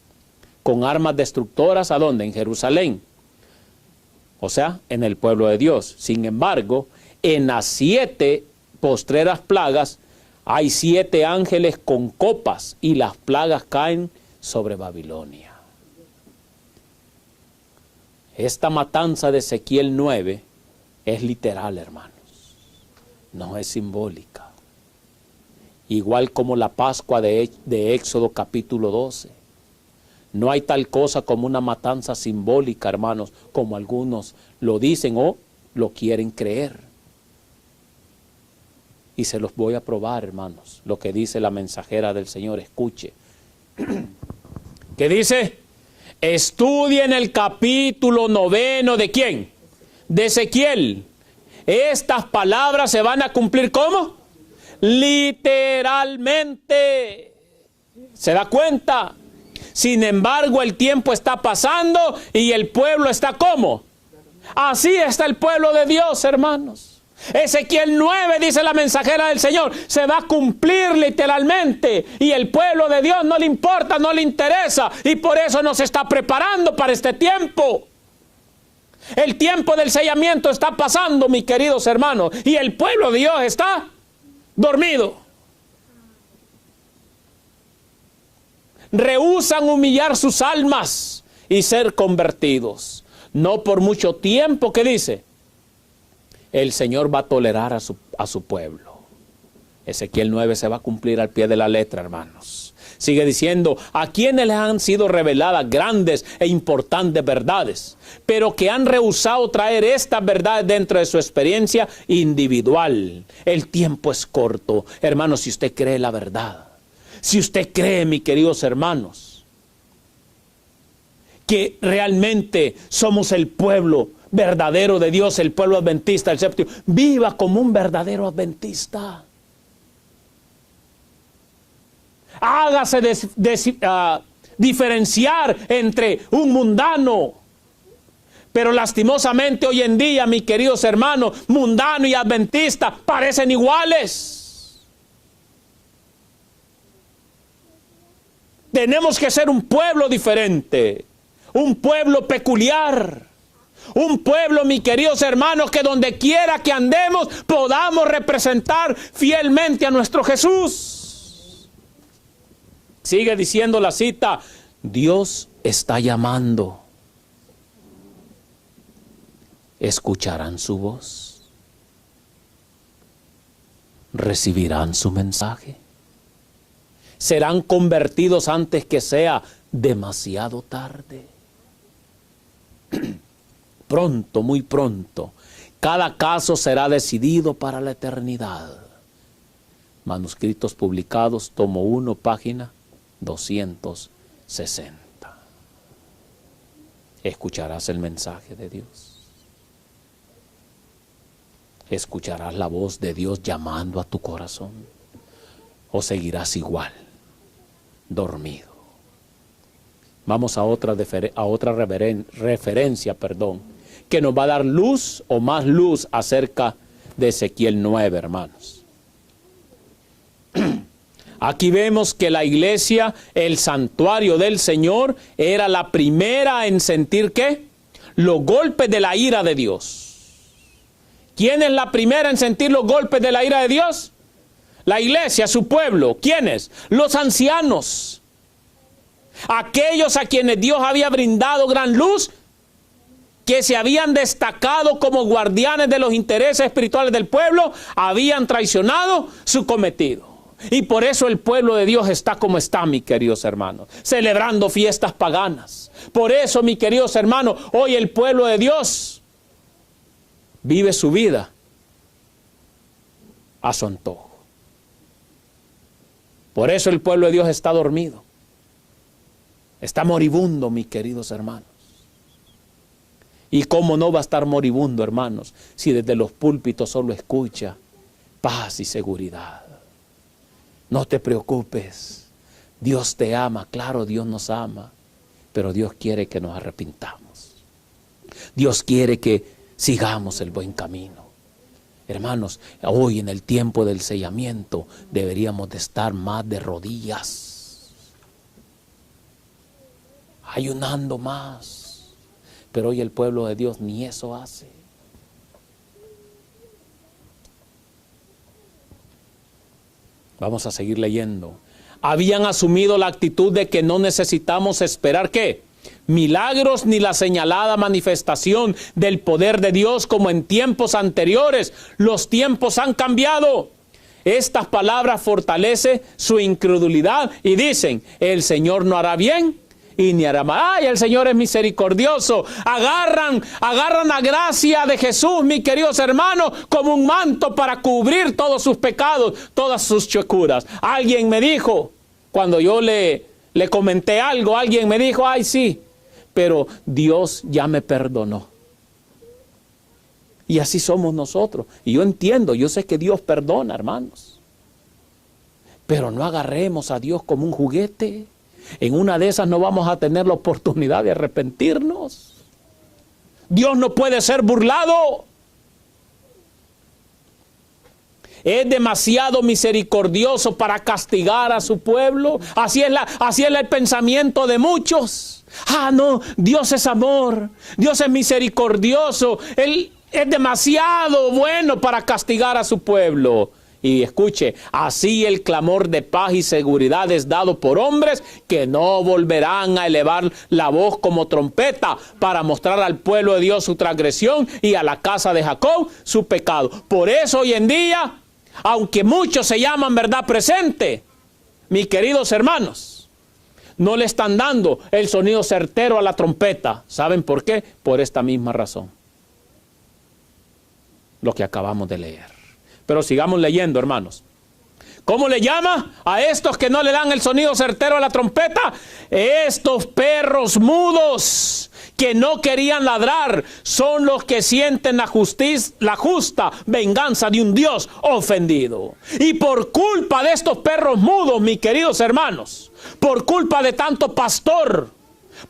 con armas destructoras. ¿A dónde? En Jerusalén, o sea, en el pueblo de Dios. Sin embargo, en las 7 postreras plagas hay 7 ángeles con copas y las plagas caen sobre Babilonia. Esta matanza de Ezequiel 9 es literal, hermanos, no es simbólica. Igual como la Pascua de Éxodo capítulo 12. No hay tal cosa como una matanza simbólica, hermanos, como algunos lo dicen o lo quieren creer. Y se los voy a probar, hermanos, lo que dice la mensajera del Señor. Escuche. ¿Qué dice? Estudien el capítulo 9 ¿de quién? De Ezequiel. Estas palabras se van a cumplir ¿cómo? Literalmente. ¿Se da cuenta? Sin embargo, el tiempo está pasando y el pueblo está ¿cómo? Así está el pueblo de Dios, hermanos. Ezequiel 9, dice la mensajera del Señor, se va a cumplir literalmente, y el pueblo de Dios no le importa, no le interesa, y por eso nos está preparando para este tiempo. El tiempo del sellamiento está pasando, mis queridos hermanos, y el pueblo de Dios está dormido. Rehúsan humillar sus almas y ser convertidos. No por mucho tiempo, ¿qué dice? El Señor va a tolerar a su pueblo. Ezequiel 9 se va a cumplir al pie de la letra, hermanos. Sigue diciendo, a quienes les han sido reveladas grandes e importantes verdades, pero que han rehusado traer estas verdades dentro de su experiencia individual. El tiempo es corto. Hermanos, si usted cree la verdad, si usted cree, mis queridos hermanos, que realmente somos el pueblo verdadero de Dios, el pueblo adventista, el séptimo, viva como un verdadero adventista. Hágase diferenciar entre un mundano. Pero lastimosamente hoy en día, mis queridos hermanos, mundano y adventista parecen iguales. Tenemos que ser un pueblo diferente, un pueblo peculiar, un pueblo, mis queridos hermanos, que donde quiera que andemos podamos representar fielmente a nuestro Jesús. Sigue diciendo la cita, Dios está llamando. ¿Escucharán su voz? ¿Recibirán su mensaje? ¿Serán convertidos antes que sea demasiado tarde? Pronto, muy pronto, cada caso será decidido para la eternidad. Manuscritos publicados, tomo 1, página 260. ¿Escucharás el mensaje de Dios? ¿Escucharás la voz de Dios llamando a tu corazón? ¿O seguirás igual, dormido? Vamos a otra referencia, que nos va a dar luz o más luz acerca de Ezequiel 9, hermanos. Aquí vemos que la iglesia, el santuario del Señor, era la primera en sentir ¿qué? Los golpes de la ira de Dios. ¿Quién es la primera en sentir los golpes de la ira de Dios? La iglesia, su pueblo. ¿Quiénes? Los ancianos. Aquellos a quienes Dios había brindado gran luz, que se habían destacado como guardianes de los intereses espirituales del pueblo, habían traicionado su cometido. Y por eso el pueblo de Dios está como está, mis queridos hermanos, celebrando fiestas paganas. Por eso, mis queridos hermanos, hoy el pueblo de Dios vive su vida a su antojo. Por eso el pueblo de Dios está dormido. Está moribundo, mis queridos hermanos. ¿Y cómo no va a estar moribundo, hermanos, si desde los púlpitos solo escucha paz y seguridad? No te preocupes, Dios te ama, claro, Dios nos ama, pero Dios quiere que nos arrepintamos. Dios quiere que sigamos el buen camino. Hermanos, hoy en el tiempo del sellamiento deberíamos de estar más de rodillas, ayunando más, pero hoy el pueblo de Dios ni eso hace. Vamos a seguir leyendo. Habían asumido la actitud de que no necesitamos esperar ¿qué? Milagros ni la señalada manifestación del poder de Dios como en tiempos anteriores. Los tiempos han cambiado. Estas palabras fortalecen su incredulidad y dicen, el Señor no hará bien y ni hará mal. ¡Ay, el Señor es misericordioso! Agarran la gracia de Jesús, mis queridos hermanos, como un manto para cubrir todos sus pecados, todas sus chocuras. Alguien me dijo, cuando yo le comenté algo, alguien me dijo, ¡ay, sí! Pero Dios ya me perdonó. Y así somos nosotros. Y yo entiendo, yo sé que Dios perdona, hermanos. Pero no agarremos a Dios como un juguete. En una de esas no vamos a tener la oportunidad de arrepentirnos. Dios no puede ser burlado. es demasiado misericordioso para castigar a su pueblo. Así es el pensamiento de muchos. No, Dios es amor, Dios es misericordioso, Él es demasiado bueno para castigar a su pueblo. Y escuche, así el clamor de paz y seguridad es dado por hombres que no volverán a elevar la voz como trompeta para mostrar al pueblo de Dios su transgresión y a la casa de Jacob su pecado. Por eso hoy en día, aunque muchos se llaman verdad presente, mis queridos hermanos, no le están dando el sonido certero a la trompeta. ¿Saben por qué? Por esta misma razón. Lo que acabamos de leer. Pero sigamos leyendo, hermanos. ¿Cómo le llama a estos que no le dan el sonido certero a la trompeta? Estos perros mudos que no querían ladrar son los que sienten la justa venganza de un Dios ofendido. Y por culpa de estos perros mudos, mis queridos hermanos, por culpa de tanto pastor,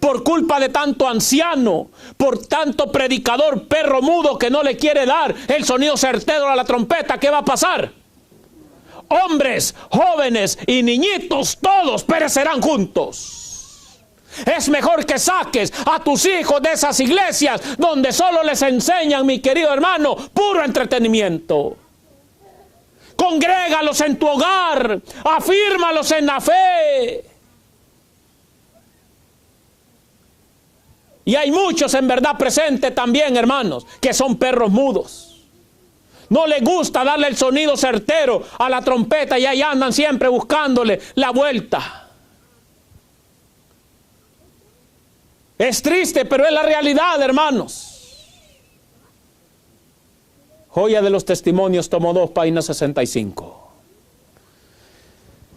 por culpa de tanto anciano, por tanto predicador perro mudo que no le quiere dar el sonido certero a la trompeta, ¿qué va a pasar? Hombres, jóvenes y niñitos, todos perecerán juntos. Es mejor que saques a tus hijos de esas iglesias donde solo les enseñan, mi querido hermano, puro entretenimiento. Congrégalos en tu hogar, afírmalos en la fe. Y hay muchos en verdad presentes también, hermanos, que son perros mudos. No les gusta darle el sonido certero a la trompeta y ahí andan siempre buscándole la vuelta. Es triste, pero es la realidad, hermanos. Joya de los Testimonios, tomo 2, página 65.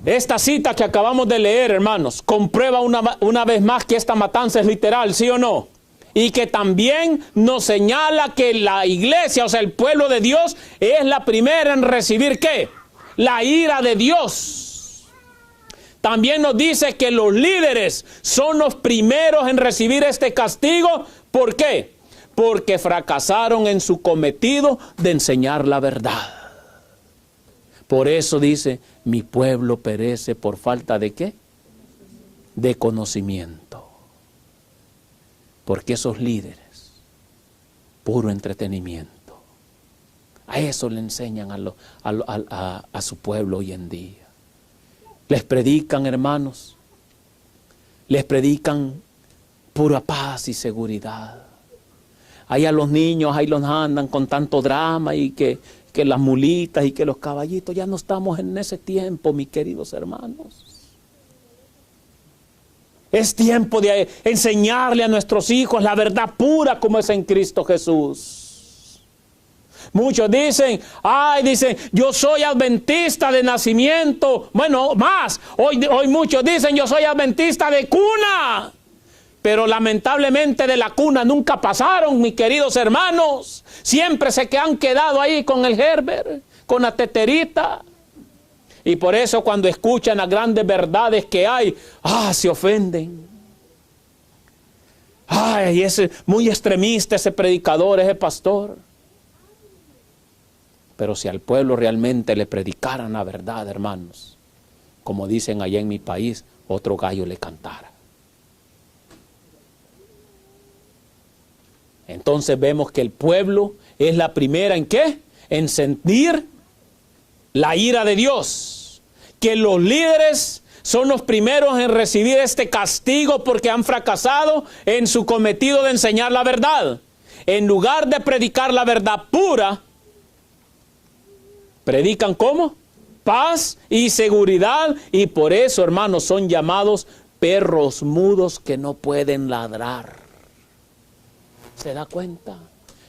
Esta cita que acabamos de leer, hermanos, comprueba una vez más que esta matanza es literal, ¿sí o no? Y que también nos señala que la iglesia, o sea, el pueblo de Dios, es la primera en recibir, ¿qué? La ira de Dios. También nos dice que los líderes son los primeros en recibir este castigo. ¿Por qué? Porque fracasaron en su cometido de enseñar la verdad. Por eso dice, mi pueblo perece por falta de ¿qué? De conocimiento. Porque esos líderes, puro entretenimiento, a eso le enseñan a su pueblo hoy en día. Les predican, hermanos, les predican pura paz y seguridad. Ahí a los niños, ahí los andan con tanto drama y que las mulitas y que los caballitos. Ya no estamos en ese tiempo, mis queridos hermanos. Es tiempo de enseñarle a nuestros hijos la verdad pura como es en Cristo Jesús. Muchos dicen, yo soy adventista de nacimiento. Bueno, más, hoy muchos dicen, yo soy adventista de cuna. Pero lamentablemente de la cuna nunca pasaron, mis queridos hermanos. Siempre se han quedado ahí con el Herbert, con la teterita. Y por eso cuando escuchan las grandes verdades que hay, se ofenden. Es muy extremista ese predicador, ese pastor. Pero si al pueblo realmente le predicaran la verdad, hermanos, como dicen allá en mi país, otro gallo le cantara. Entonces vemos que el pueblo es la primera ¿en qué? En sentir la ira de Dios. Que los líderes son los primeros en recibir este castigo porque han fracasado en su cometido de enseñar la verdad. En lugar de predicar la verdad pura, predican ¿cómo? Paz y seguridad. Y por eso, hermanos, son llamados perros mudos que no pueden ladrar. ¿Se da cuenta?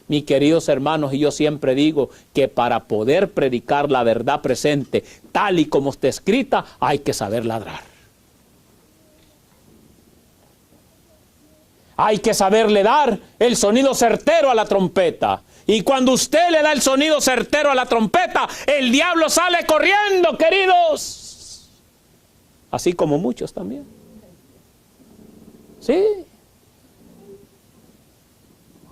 Mis queridos hermanos, y yo siempre digo que para poder predicar la verdad presente, tal y como está escrita, hay que saber ladrar. Hay que saberle dar el sonido certero a la trompeta. Y cuando usted le da el sonido certero a la trompeta, el diablo sale corriendo, queridos. Así como muchos también. Sí.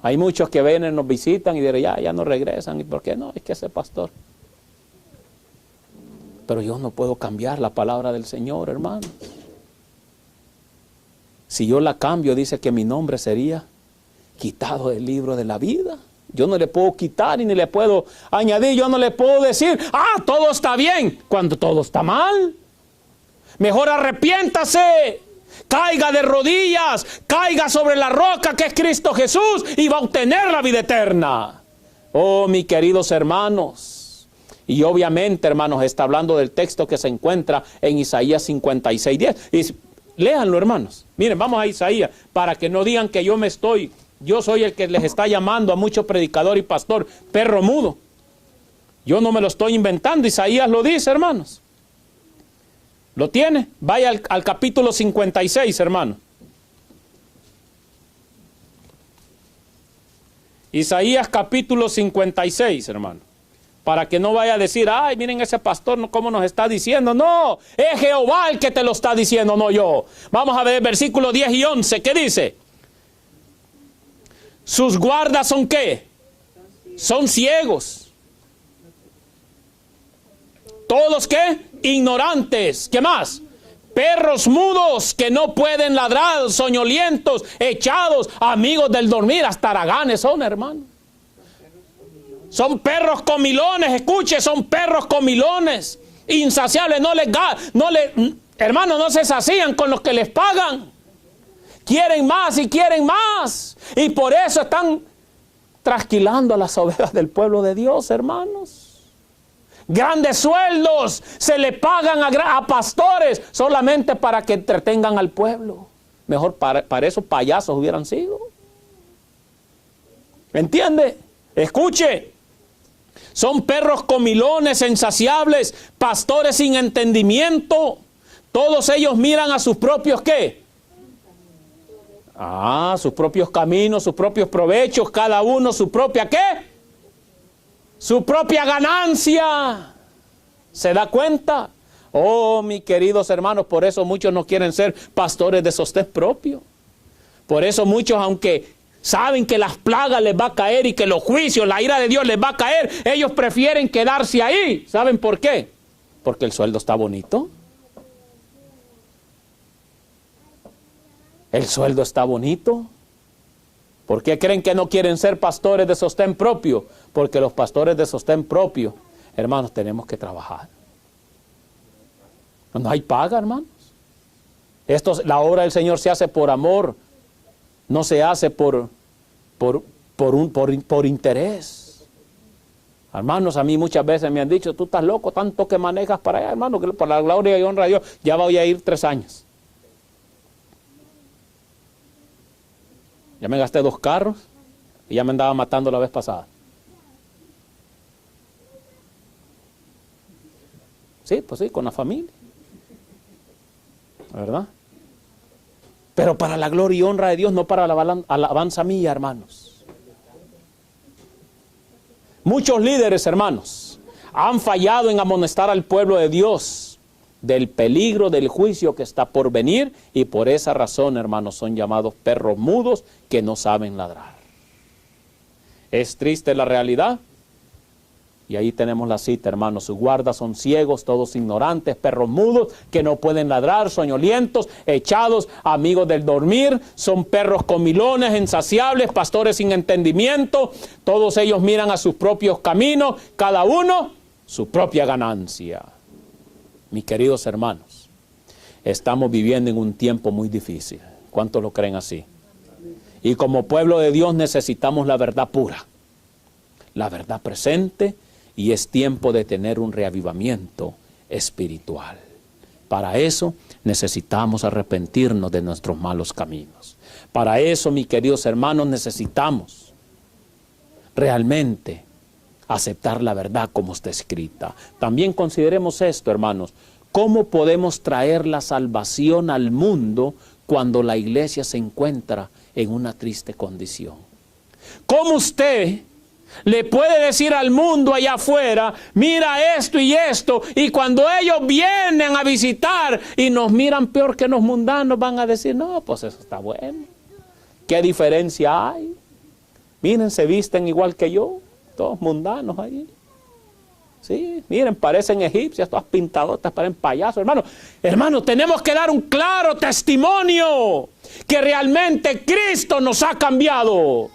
Hay muchos que vienen, nos visitan y dirán, ya no regresan. ¿Y por qué no? Es que ese pastor. Pero yo no puedo cambiar la palabra del Señor, hermano. Si yo la cambio, dice que mi nombre sería quitado del libro de la vida. Yo no le puedo quitar y ni le puedo añadir. Yo no le puedo decir, todo está bien, cuando todo está mal. Mejor arrepiéntase, caiga de rodillas, caiga sobre la roca que es Cristo Jesús y va a obtener la vida eterna. Oh, mis queridos hermanos. Y obviamente, hermanos, está hablando del texto que se encuentra en Isaías 56:10. Y léanlo, hermanos. Miren, vamos a Isaías para que no digan que yo soy el que les está llamando a muchos predicador y pastor perro mudo. Yo no me lo estoy inventando, Isaías lo dice, hermanos. ¿Lo tiene? Vaya al capítulo 56, hermano. Isaías capítulo 56, hermano. Para que no vaya a decir, miren ese pastor cómo nos está diciendo. No, es Jehová el que te lo está diciendo, no yo. Vamos a ver versículos 10 y 11, ¿qué dice? Sus guardas son ¿qué? Son ciegos. ¿Todos qué? Ignorantes. ¿Qué más? Perros mudos que no pueden ladrar, soñolientos, echados, amigos del dormir, hasta haraganes son, hermano. Son perros comilones, escuche, son perros comilones, insaciables, hermano, no se sacían con los que les pagan. Quieren más y quieren más. Y por eso están trasquilando a las ovejas del pueblo de Dios, hermanos. Grandes sueldos se le pagan a pastores solamente para que entretengan al pueblo. Mejor para esos payasos hubieran sido. ¿Entiende? Escuche. Son perros comilones, insaciables, pastores sin entendimiento. Todos ellos miran a sus propios ¿qué? Sus propios caminos, sus propios provechos, cada uno su propia ¿qué? Su propia ganancia. ¿Se da cuenta? Oh, mis queridos hermanos, por eso muchos no quieren ser pastores de sostén propio. Por eso muchos, aunque saben que las plagas les va a caer y que los juicios, la ira de Dios les va a caer, ellos prefieren quedarse ahí. ¿Saben por qué? Porque el sueldo está bonito. El sueldo está bonito. ¿Por qué creen que no quieren ser pastores de sostén propio? Porque los pastores de sostén propio, hermanos, tenemos que trabajar. No hay paga, hermanos. La obra del Señor se hace por amor, no se hace por interés. Hermanos, a mí muchas veces me han dicho, tú estás loco, tanto que manejas para allá, hermano, que por la gloria y honra de Dios, ya voy a ir 3 años. Ya me gasté 2 carros y ya me andaba matando la vez pasada. Sí, pues sí, con la familia. ¿Verdad? Pero para la gloria y honra de Dios, no para la alabanza mía, hermanos. Muchos líderes, hermanos, han fallado en amonestar al pueblo de Dios del peligro del juicio que está por venir, y por esa razón, hermanos, son llamados perros mudos que no saben ladrar. ¿Es triste la realidad? Y ahí tenemos la cita, hermanos. Sus guardas son ciegos, todos ignorantes, perros mudos que no pueden ladrar, soñolientos, echados, amigos del dormir. Son perros comilones, insaciables, pastores sin entendimiento. Todos ellos miran a sus propios caminos, cada uno su propia ganancia. Mis queridos hermanos, estamos viviendo en un tiempo muy difícil. ¿Cuántos lo creen así? Y como pueblo de Dios necesitamos la verdad pura, la verdad presente, y es tiempo de tener un reavivamiento espiritual. Para eso necesitamos arrepentirnos de nuestros malos caminos. Para eso, mis queridos hermanos, necesitamos realmente aceptar la verdad como está escrita. También consideremos esto, hermanos. ¿Cómo podemos traer la salvación al mundo cuando la iglesia se encuentra en una triste condición? ¿Cómo usted le puede decir al mundo allá afuera, mira esto y esto, y cuando ellos vienen a visitar y nos miran peor que los mundanos, van a decir, no, pues eso está bueno? ¿Qué diferencia hay? Miren, se visten igual que yo, todos mundanos ahí. Sí, miren, parecen egipcias, todas pintadotas, parecen payasos, hermano. Hermano, tenemos que dar un claro testimonio que realmente Cristo nos ha cambiado.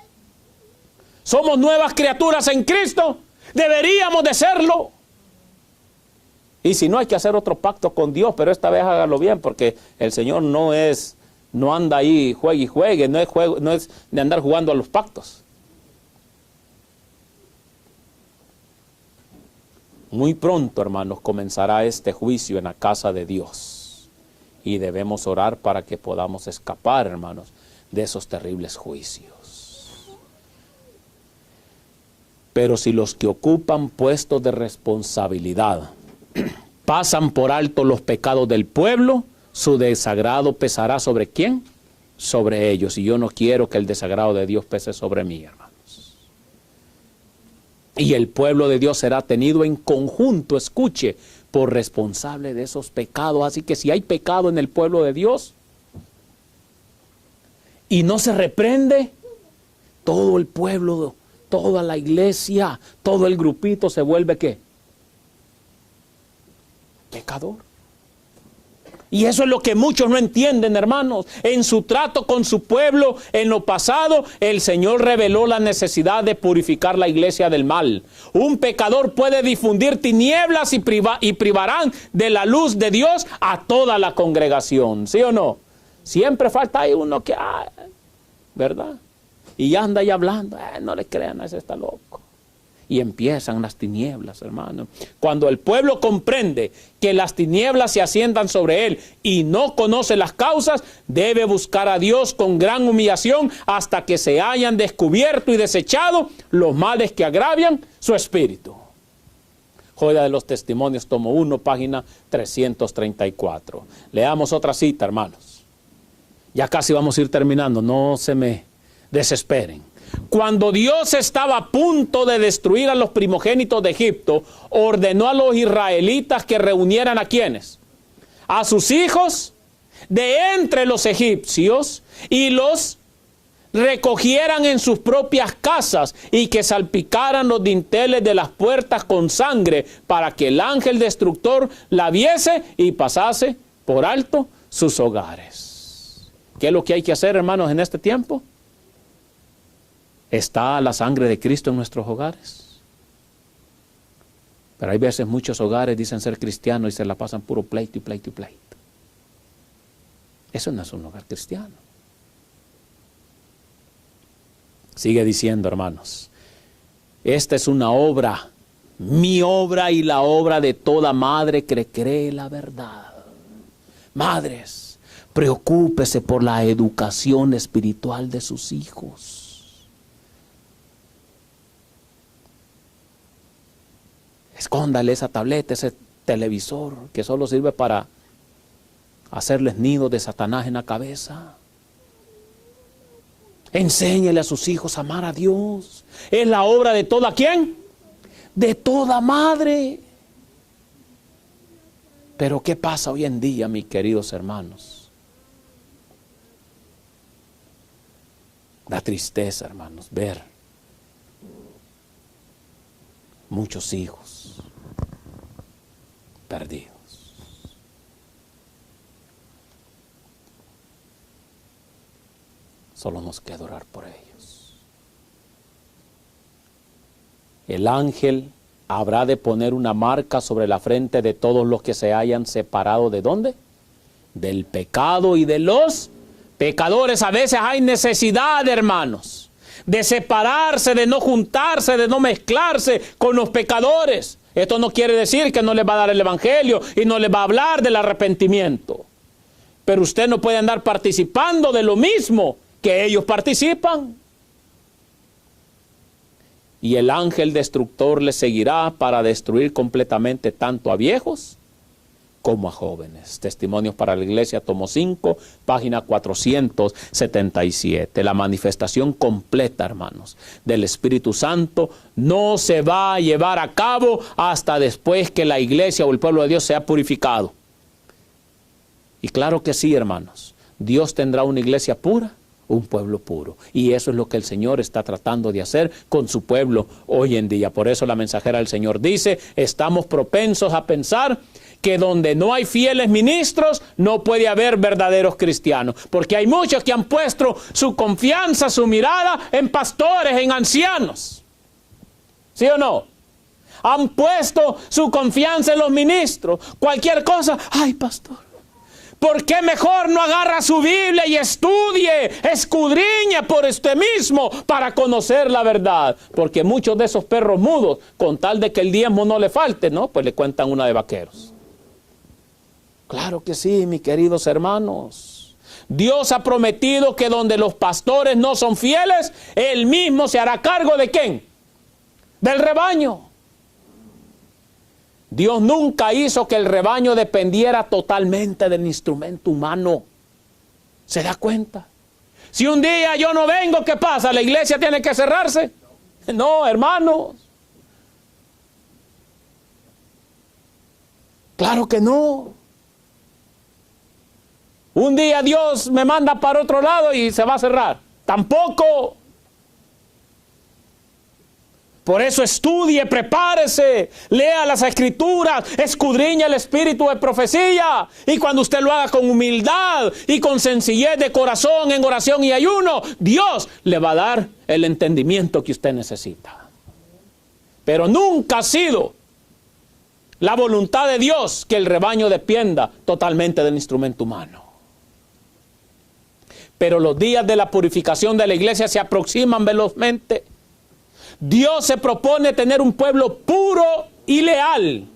Somos nuevas criaturas en Cristo. Deberíamos de serlo. Y si no, hay que hacer otro pacto con Dios, pero esta vez hágalo bien, porque el Señor no anda ahí juegue y juegue, no es de andar jugando a los pactos. Muy pronto, hermanos, comenzará este juicio en la casa de Dios. Y debemos orar para que podamos escapar, hermanos, de esos terribles juicios. Pero si los que ocupan puestos de responsabilidad pasan por alto los pecados del pueblo, su desagrado pesará ¿sobre quién? Sobre ellos. Y yo no quiero que el desagrado de Dios pese sobre mí, hermano. Y el pueblo de Dios será tenido en conjunto, escuche, por responsable de esos pecados. Así que si hay pecado en el pueblo de Dios y no se reprende, todo el pueblo, toda la iglesia, todo el grupito se vuelve ¿qué? Pecador. Y eso es lo que muchos no entienden, hermanos. En su trato con su pueblo, en lo pasado, el Señor reveló la necesidad de purificar la iglesia del mal. Un pecador puede difundir tinieblas y privarán de la luz de Dios a toda la congregación. ¿Sí o no? Siempre falta ahí uno que, ¿verdad? Y anda ahí hablando, no le crean, ese está loco. Y empiezan las tinieblas, hermano. Cuando el pueblo comprende que las tinieblas se asientan sobre él y no conoce las causas, debe buscar a Dios con gran humillación hasta que se hayan descubierto y desechado los males que agravian su espíritu. Joya de los Testimonios, tomo 1, página 334. Leamos otra cita, hermanos. Ya casi vamos a ir terminando, no se me desesperen. Cuando Dios estaba a punto de destruir a los primogénitos de Egipto, ordenó a los israelitas que reunieran ¿a quiénes? A sus hijos de entre los egipcios y los recogieran en sus propias casas y que salpicaran los dinteles de las puertas con sangre para que el ángel destructor la viese y pasase por alto sus hogares. ¿Qué es lo que hay que hacer, hermanos, en este tiempo? ¿Está la sangre de Cristo en nuestros hogares? Pero hay veces muchos hogares dicen ser cristianos y se la pasan puro pleito y pleito y pleito. Eso no es un hogar cristiano. Sigue diciendo, hermanos, esta es una obra, mi obra y la obra de toda madre que cree la verdad. Madres, preocúpese por la educación espiritual de sus hijos. Escóndale esa tableta, ese televisor que solo sirve para hacerles nidos de Satanás en la cabeza. Enséñele a sus hijos a amar a Dios. Es la obra de toda ¿quién? De toda madre. Pero ¿qué pasa hoy en día, mis queridos hermanos? Da tristeza, hermanos, ver muchos hijos perdidos. Solo nos queda orar por ellos. El ángel habrá de poner una marca sobre la frente de todos los que se hayan separado ¿de dónde? Del pecado y de los pecadores. A veces hay necesidad, hermanos, de separarse, de no juntarse, de no mezclarse con los pecadores. Esto no quiere decir que no les va a dar el evangelio y no les va a hablar del arrepentimiento. Pero usted no puede andar participando de lo mismo que ellos participan. Y el ángel destructor les seguirá para destruir completamente tanto a viejos como a jóvenes. Testimonios para la Iglesia, tomo 5, página 477. La manifestación completa, hermanos, del Espíritu Santo no se va a llevar a cabo hasta después que la Iglesia o el pueblo de Dios sea purificado. Y claro que sí, hermanos, Dios tendrá una iglesia pura un pueblo puro. Y eso es lo que el Señor está tratando de hacer con su pueblo hoy en día. Por eso la mensajera del Señor dice, estamos propensos a pensar que donde no hay fieles ministros, no puede haber verdaderos cristianos. Porque hay muchos que han puesto su confianza, su mirada en pastores, en ancianos. ¿Sí o no? Han puesto su confianza en los ministros. Cualquier cosa, ay, pastor, ¿por qué mejor no agarra su Biblia y estudie, escudriñe por usted mismo para conocer la verdad? Porque muchos de esos perros mudos, con tal de que el diezmo no le falte, ¿no? Pues le cuentan una de vaqueros. Claro que sí, mis queridos hermanos. Dios ha prometido que donde los pastores no son fieles, Él mismo se hará cargo ¿de quién? Del rebaño. Dios nunca hizo que el rebaño dependiera totalmente del instrumento humano. ¿Se da cuenta? Si un día yo no vengo, ¿qué pasa? ¿La iglesia tiene que cerrarse? No, hermanos. Claro que no. Un día Dios me manda para otro lado y se va a cerrar. Tampoco. Por eso estudie, prepárese, lea las escrituras, escudriña el espíritu de profecía. Y cuando usted lo haga con humildad y con sencillez de corazón, en oración y ayuno, Dios le va a dar el entendimiento que usted necesita. Pero nunca ha sido la voluntad de Dios que el rebaño dependa totalmente del instrumento humano. Pero los días de la purificación de la iglesia se aproximan velozmente. Dios se propone tener un pueblo puro y leal.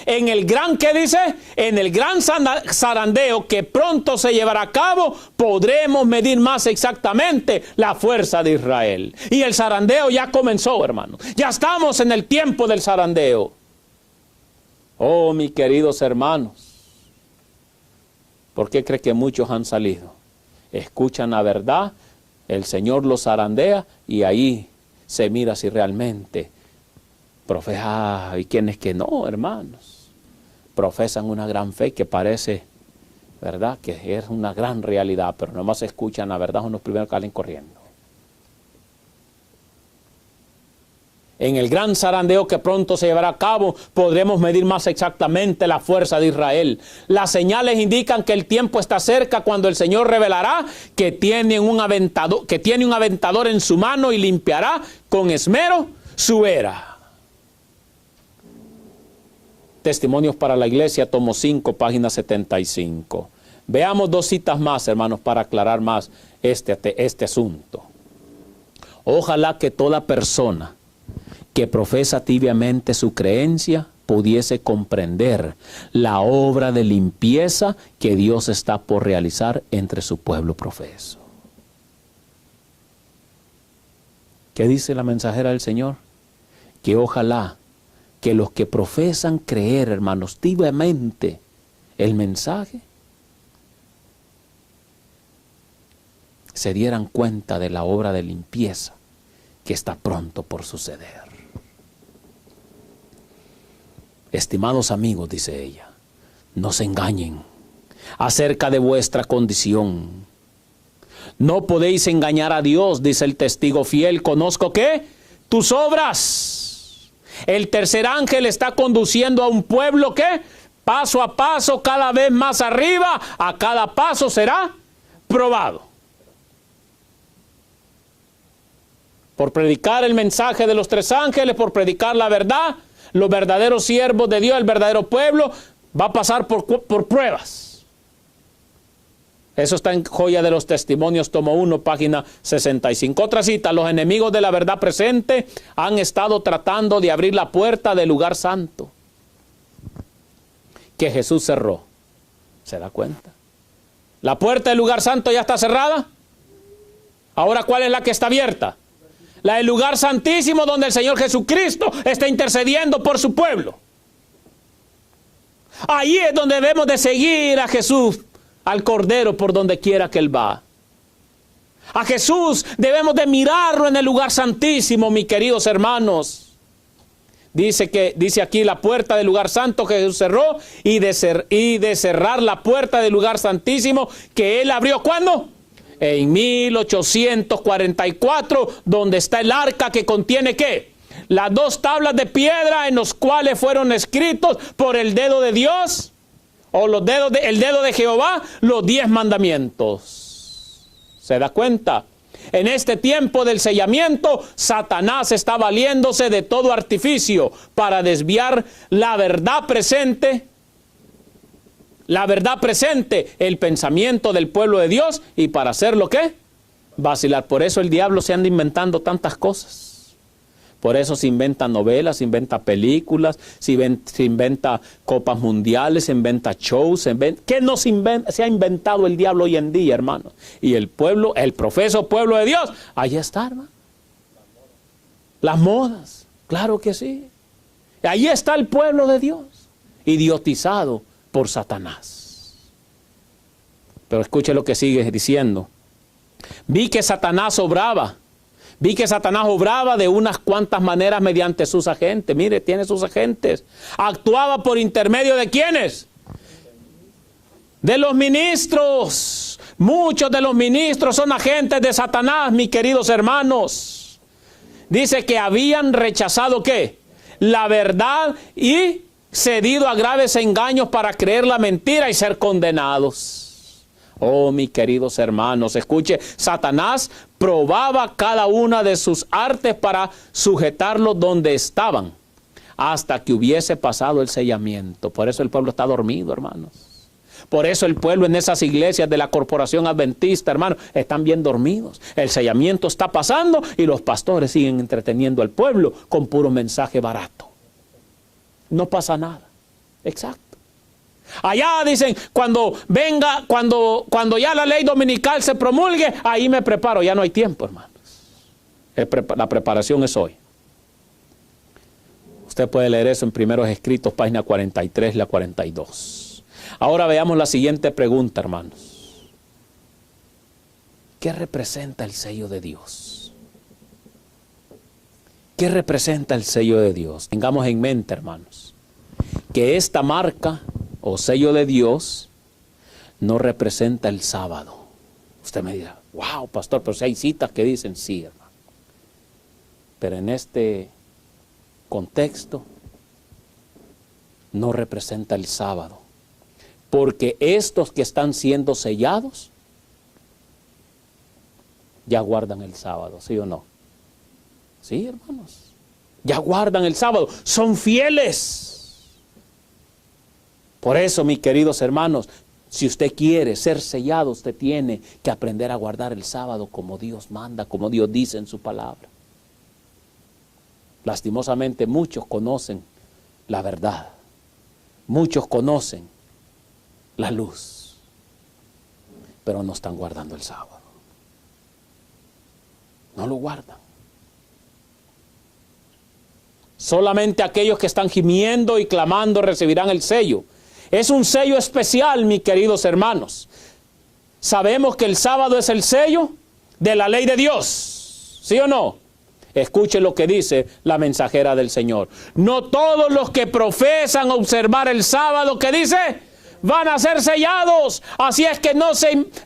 En el gran, ¿qué dice? En el gran zarandeo que pronto se llevará a cabo, podremos medir más exactamente la fuerza de Israel. Y el zarandeo ya comenzó, hermanos. Ya estamos en el tiempo del zarandeo. Oh, mis queridos hermanos, ¿por qué cree que muchos han salido? Escuchan la verdad, el Señor los zarandea y ahí se mira si realmente profesan. Y quienes que no, hermanos, profesan una gran fe que parece, ¿verdad?, que es una gran realidad, pero nomás escuchan la verdad, son los primeros que salen corriendo. En el gran zarandeo que pronto se llevará a cabo, podremos medir más exactamente la fuerza de Israel. Las señales indican que el tiempo está cerca cuando el Señor revelará que tiene un aventador en su mano y limpiará con esmero su era. Testimonios para la Iglesia, tomo 5, página 75. Veamos 2 citas más, hermanos, para aclarar más este asunto. Ojalá que toda persona que profesa tibiamente su creencia pudiese comprender la obra de limpieza que Dios está por realizar entre su pueblo profeso. ¿Qué dice la mensajera del Señor? Que ojalá que los que profesan creer, hermanos, tibiamente el mensaje, se dieran cuenta de la obra de limpieza que está pronto por suceder. Estimados amigos, dice ella, no se engañen acerca de vuestra condición. No podéis engañar a Dios, dice el testigo fiel. ¿Conozco qué? Tus obras. El tercer ángel está conduciendo a un pueblo que, paso a paso, cada vez más arriba, a cada paso será probado. Por predicar el mensaje de los 3 ángeles, por predicar la verdad, los verdaderos siervos de Dios, el verdadero pueblo, va a pasar por pruebas. Eso está en Joya de los Testimonios, tomo 1, página 65. Otra cita: los enemigos de la verdad presente han estado tratando de abrir la puerta del lugar santo que Jesús cerró. ¿Se da cuenta? La puerta del lugar santo ya está cerrada. Ahora, ¿cuál es la que está abierta? La del lugar santísimo, donde el Señor Jesucristo está intercediendo por su pueblo. Ahí es donde debemos de seguir a Jesús, al Cordero, por donde quiera que Él va. A Jesús debemos de mirarlo en el lugar santísimo, mis queridos hermanos. Dice aquí la puerta del lugar santo que Jesús cerró, y de cerrar la puerta del lugar santísimo que Él abrió. ¿Cuándo? En 1844, donde está el arca que contiene ¿qué? Las 2 tablas de piedra en los cuales fueron escritos por el dedo de Dios, o el dedo de Jehová, los 10 mandamientos. ¿Se da cuenta? En este tiempo del sellamiento, Satanás está valiéndose de todo artificio para desviar la verdad presente, el pensamiento del pueblo de Dios, y para hacerlo ¿qué? Vacilar. Por eso el diablo se anda inventando tantas cosas. Por eso se inventan novelas, se inventa películas, se inventa copas mundiales, se inventa shows, ¿qué no se ha inventado el diablo hoy en día, hermano? Y el pueblo, el profeso pueblo de Dios, ahí está, hermano. Las modas, claro que sí. Ahí está el pueblo de Dios, idiotizado por Satanás. Pero escuche lo que sigue diciendo. Vi que Satanás obraba de unas cuantas maneras mediante sus agentes. Mire, tiene sus agentes. Actuaba por intermedio de ¿quiénes? De los ministros. Muchos de los ministros son agentes de Satanás, mis queridos hermanos. Dice que habían rechazado ¿qué? La verdad y cedido a graves engaños para creer la mentira y ser condenados. Oh, mis queridos hermanos, escuche, Satanás probaba cada una de sus artes para sujetarlos donde estaban, hasta que hubiese pasado el sellamiento. Por eso el pueblo está dormido, hermanos. Por eso el pueblo en esas iglesias de la corporación adventista, hermanos, están bien dormidos. El sellamiento está pasando y los pastores siguen entreteniendo al pueblo con puro mensaje barato. No pasa nada. Exacto. Allá dicen, cuando ya la ley dominical se promulgue, ahí me preparo. Ya no hay tiempo, hermanos. La preparación es hoy. Usted puede leer eso en Primeros Escritos, página 43 y la 42. Ahora veamos la siguiente pregunta, hermanos. ¿Qué representa el sello de Dios? ¿Qué representa el sello de Dios? Tengamos en mente, hermanos, que esta marca o sello de Dios no representa el sábado. Usted me dirá, wow, pastor, pero si hay citas que dicen sí, hermano. Pero en este contexto no representa el sábado, porque estos que están siendo sellados ya guardan el sábado, ¿sí o no? Sí, hermanos, ya guardan el sábado, son fieles. Por eso, mis queridos hermanos, si usted quiere ser sellado, usted tiene que aprender a guardar el sábado como Dios manda, como Dios dice en su palabra. Lastimosamente muchos conocen la verdad, muchos conocen la luz, pero no están guardando el sábado. No lo guardan. Solamente aquellos que están gimiendo y clamando recibirán el sello. Es un sello especial, mis queridos hermanos. Sabemos que el sábado es el sello de la ley de Dios, ¿sí o no? Escuche lo que dice la mensajera del Señor. No todos los que profesan observar el sábado, ¿qué dice? Van a ser sellados. Así es que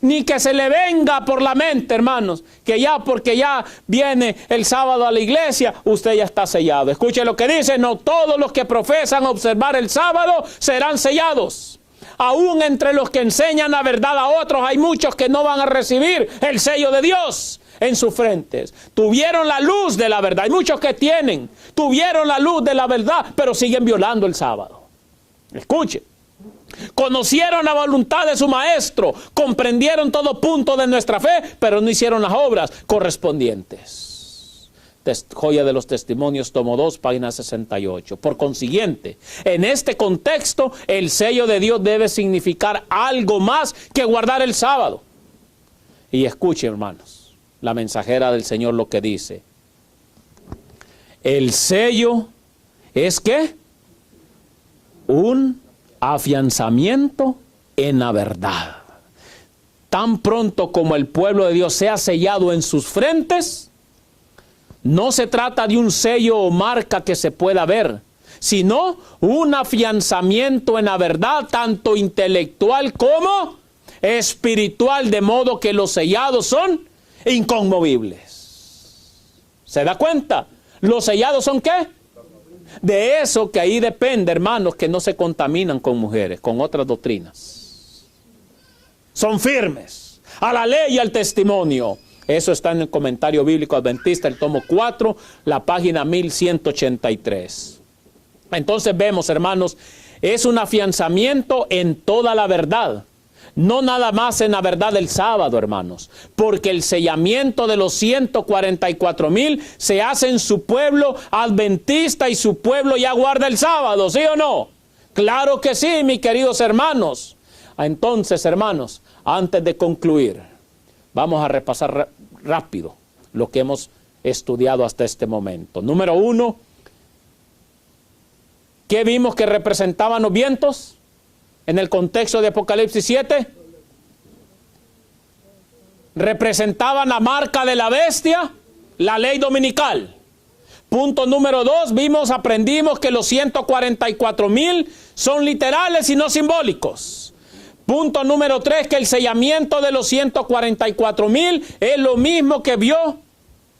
ni que se le venga por la mente, hermanos, que ya porque ya viene el sábado a la iglesia, usted ya está sellado. Escuche lo que dice, no todos los que profesan observar el sábado serán sellados. Aún entre los que enseñan la verdad a otros, hay muchos que no van a recibir el sello de Dios en sus frentes. Tuvieron la luz de la verdad. Hay muchos que tuvieron la luz de la verdad, pero siguen violando el sábado. Escuche. Conocieron la voluntad de su maestro, comprendieron todo punto de nuestra fe, pero no hicieron las obras correspondientes. Joya de los Testimonios, tomo 2, página 68. Por consiguiente, en este contexto, el sello de Dios debe significar algo más que guardar el sábado. Y escuche, hermanos, la mensajera del Señor lo que dice. El sello es ¿qué? Un afianzamiento en la verdad. Tan pronto como el pueblo de Dios sea sellado en sus frentes, no se trata de un sello o marca que se pueda ver, sino un afianzamiento en la verdad, tanto intelectual como espiritual, de modo que los sellados son inconmovibles. ¿Se da cuenta? ¿Los sellados son qué? De eso que ahí depende, hermanos, que no se contaminan con mujeres, con otras doctrinas. Son firmes a la ley y al testimonio. Eso está en el Comentario Bíblico Adventista, el tomo 4, la página 1183. Entonces vemos, hermanos, es un afianzamiento en toda la verdad. No nada más en la verdad del sábado, hermanos, porque el sellamiento de los 144,000 se hace en su pueblo adventista y su pueblo ya guarda el sábado, ¿sí o no? Claro que sí, mis queridos hermanos. Entonces, hermanos, antes de concluir, vamos a repasar rápido lo que hemos estudiado hasta este momento. Número 1, ¿qué vimos que representaban los vientos? En el contexto de Apocalipsis 7, representaban la marca de la bestia, la ley dominical. Punto número 2, aprendimos que los 144,000 son literales y no simbólicos. Punto número 3, que el sellamiento de los 144,000 es lo mismo que vio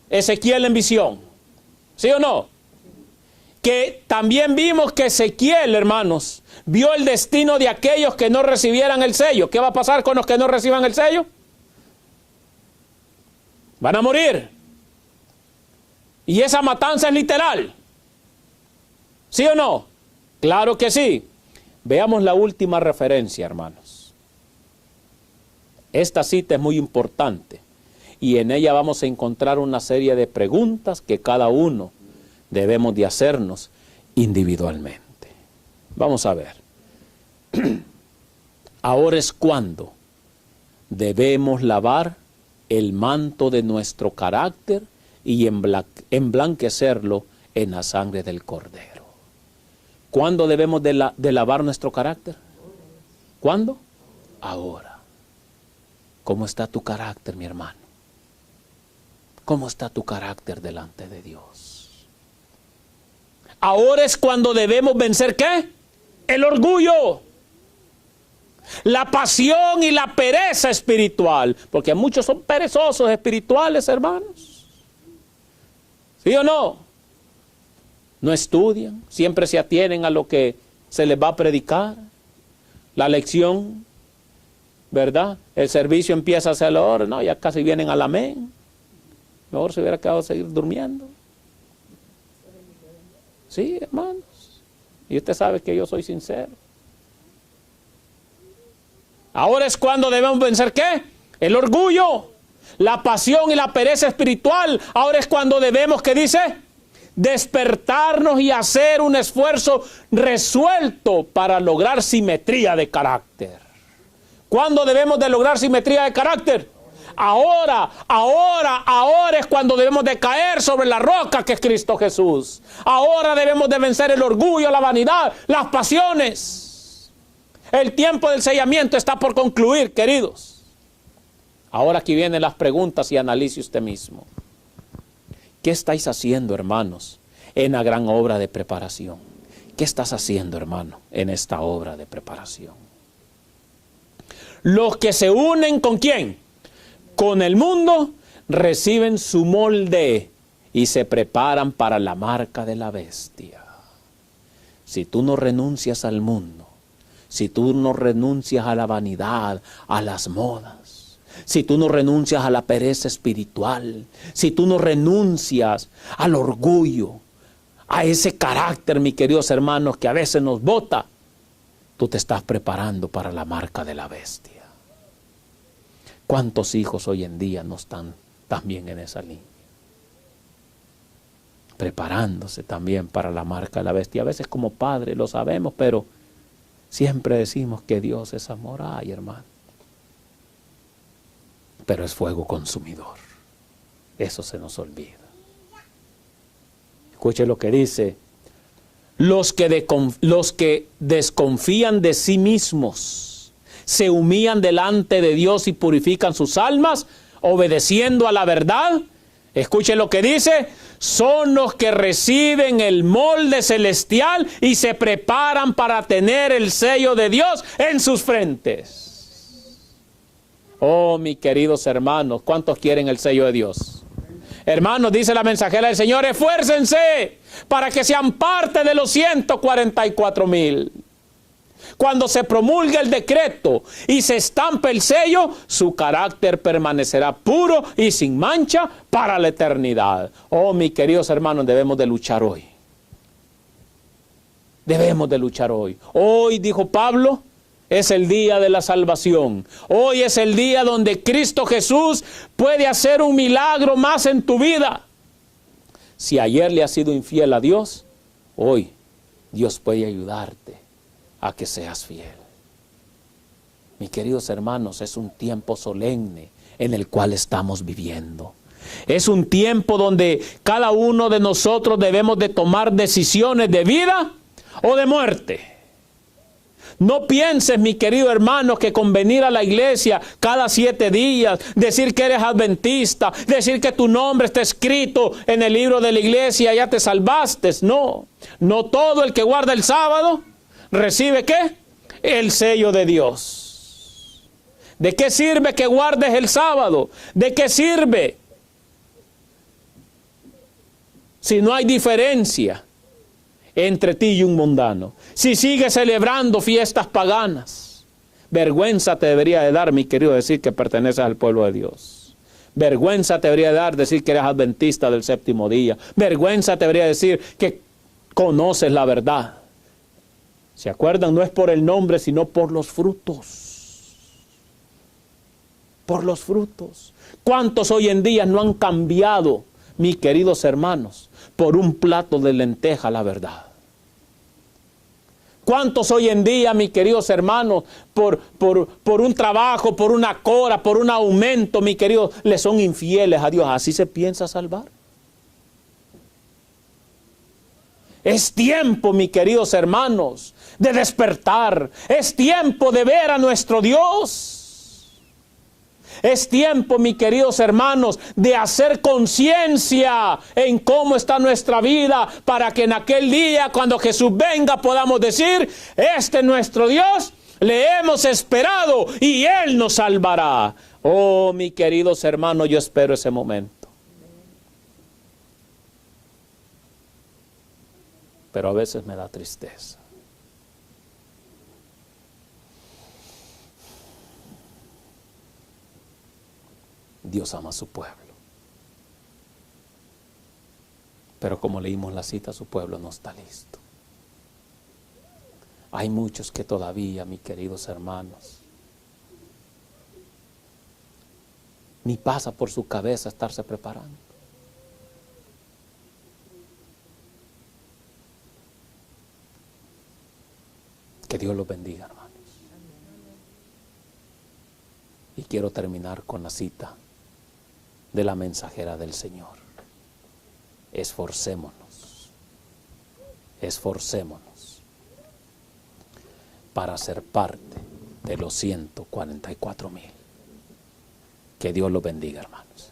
Ezequiel en visión. ¿Sí o no? Que también vimos que Ezequiel, hermanos, vio el destino de aquellos que no recibieran el sello. ¿Qué va a pasar con los que no reciban el sello? Van a morir. Y esa matanza es literal. ¿Sí o no? Claro que sí. Veamos la última referencia, hermanos. Esta cita es muy importante y en ella vamos a encontrar una serie de preguntas que cada uno debemos de hacernos individualmente. Vamos a ver. Ahora es cuando debemos lavar el manto de nuestro carácter y emblanquecerlo en la sangre del Cordero. ¿Cuándo debemos de lavar nuestro carácter? ¿Cuándo? Ahora. ¿Cómo está tu carácter, mi hermano? ¿Cómo está tu carácter delante de Dios? Ahora es cuando debemos vencer, ¿qué? El orgullo, la pasión y la pereza espiritual, porque muchos son perezosos espirituales, hermanos. ¿Sí o no? No estudian, siempre se atienen a lo que se les va a predicar. La lección, ¿verdad? El servicio empieza a ser la hora, no, ya casi vienen al amén. Mejor se hubiera quedado a seguir durmiendo. Sí, hermanos. Y usted sabe que yo soy sincero. Ahora es cuando debemos vencer, ¿qué? El orgullo, la pasión y la pereza espiritual. Ahora es cuando debemos, ¿qué dice? Despertarnos y hacer un esfuerzo resuelto para lograr simetría de carácter. ¿Cuándo debemos de lograr simetría de carácter? Ahora es cuando debemos de caer sobre la roca que es Cristo Jesús. Ahora debemos de vencer el orgullo, la vanidad, las pasiones. El tiempo del sellamiento está por concluir, queridos. Ahora aquí vienen las preguntas y analice usted mismo. ¿Qué estáis haciendo, hermanos, en la gran obra de preparación? ¿Qué estás haciendo, hermano, en esta obra de preparación? Los que se unen ¿con quién? Con el mundo, reciben su molde y se preparan para la marca de la bestia. Si tú no renuncias al mundo, si tú no renuncias a la vanidad, a las modas, si tú no renuncias a la pereza espiritual, si tú no renuncias al orgullo, a ese carácter, mis queridos hermanos, que a veces nos bota, tú te estás preparando para la marca de la bestia. ¿Cuántos hijos hoy en día no están también en esa línea? Preparándose también para la marca de la bestia. A veces como padres lo sabemos, pero siempre decimos que Dios es amor. Ay, hermano. Pero es fuego consumidor. Eso se nos olvida. Escuche lo que dice. Los que desconfían de sí mismos se humillan delante de Dios y purifican sus almas, obedeciendo a la verdad. Escuche lo que dice. Son los que reciben el molde celestial y se preparan para tener el sello de Dios en sus frentes. Oh, mis queridos hermanos, ¿cuántos quieren el sello de Dios? Hermanos, dice la mensajera del Señor, esfuércense para que sean parte de los 144,000. Cuando se promulgue el decreto y se estampe el sello, su carácter permanecerá puro y sin mancha para la eternidad. Oh, mis queridos hermanos, debemos de luchar hoy. Debemos de luchar hoy. Hoy, dijo Pablo, es el día de la salvación. Hoy es el día donde Cristo Jesús puede hacer un milagro más en tu vida. Si ayer le has sido infiel a Dios, hoy Dios puede ayudarte a que seas fiel. Mis queridos hermanos, es un tiempo solemne en el cual estamos viviendo. Es un tiempo donde cada uno de nosotros debemos de tomar decisiones de vida o de muerte. No pienses, mi querido hermano, que con venir a la iglesia cada 7 días, decir que eres adventista, decir que tu nombre está escrito en el libro de la iglesia, ya te salvaste. No, no todo el que guarda el sábado recibe ¿qué? El sello de Dios. ¿De qué sirve que guardes el sábado? ¿De qué sirve si no hay diferencia entre ti y un mundano? Si sigues celebrando fiestas paganas, vergüenza te debería de dar, mi querido, decir que perteneces al pueblo de Dios. Vergüenza te debería de dar decir que eres adventista del 7º día. Vergüenza te debería decir que conoces la verdad. ¿Se acuerdan? No es por el nombre, sino por los frutos. Por los frutos. ¿Cuántos hoy en día no han cambiado, mis queridos hermanos, por un plato de lenteja la verdad? ¿Cuántos hoy en día, mis queridos hermanos, por un trabajo, por una cora, por un aumento, mis queridos, le son infieles a Dios? ¿Así se piensa salvar? Es tiempo, mis queridos hermanos, de despertar. Es tiempo de ver a nuestro Dios. Es tiempo, mis queridos hermanos, de hacer conciencia en cómo está nuestra vida, para que en aquel día, cuando Jesús venga, podamos decir, este es nuestro Dios, le hemos esperado y Él nos salvará. Oh, mis queridos hermanos, yo espero ese momento. Pero a veces me da tristeza. Dios ama a su pueblo. Pero como leímos la cita, su pueblo no está listo. Hay muchos que todavía, mis queridos hermanos, ni pasa por su cabeza estarse preparando. Que Dios los bendiga, hermanos. Y quiero terminar con la cita de la mensajera del Señor. Esforcémonos para ser parte de los 144,000. Que Dios los bendiga, hermanos.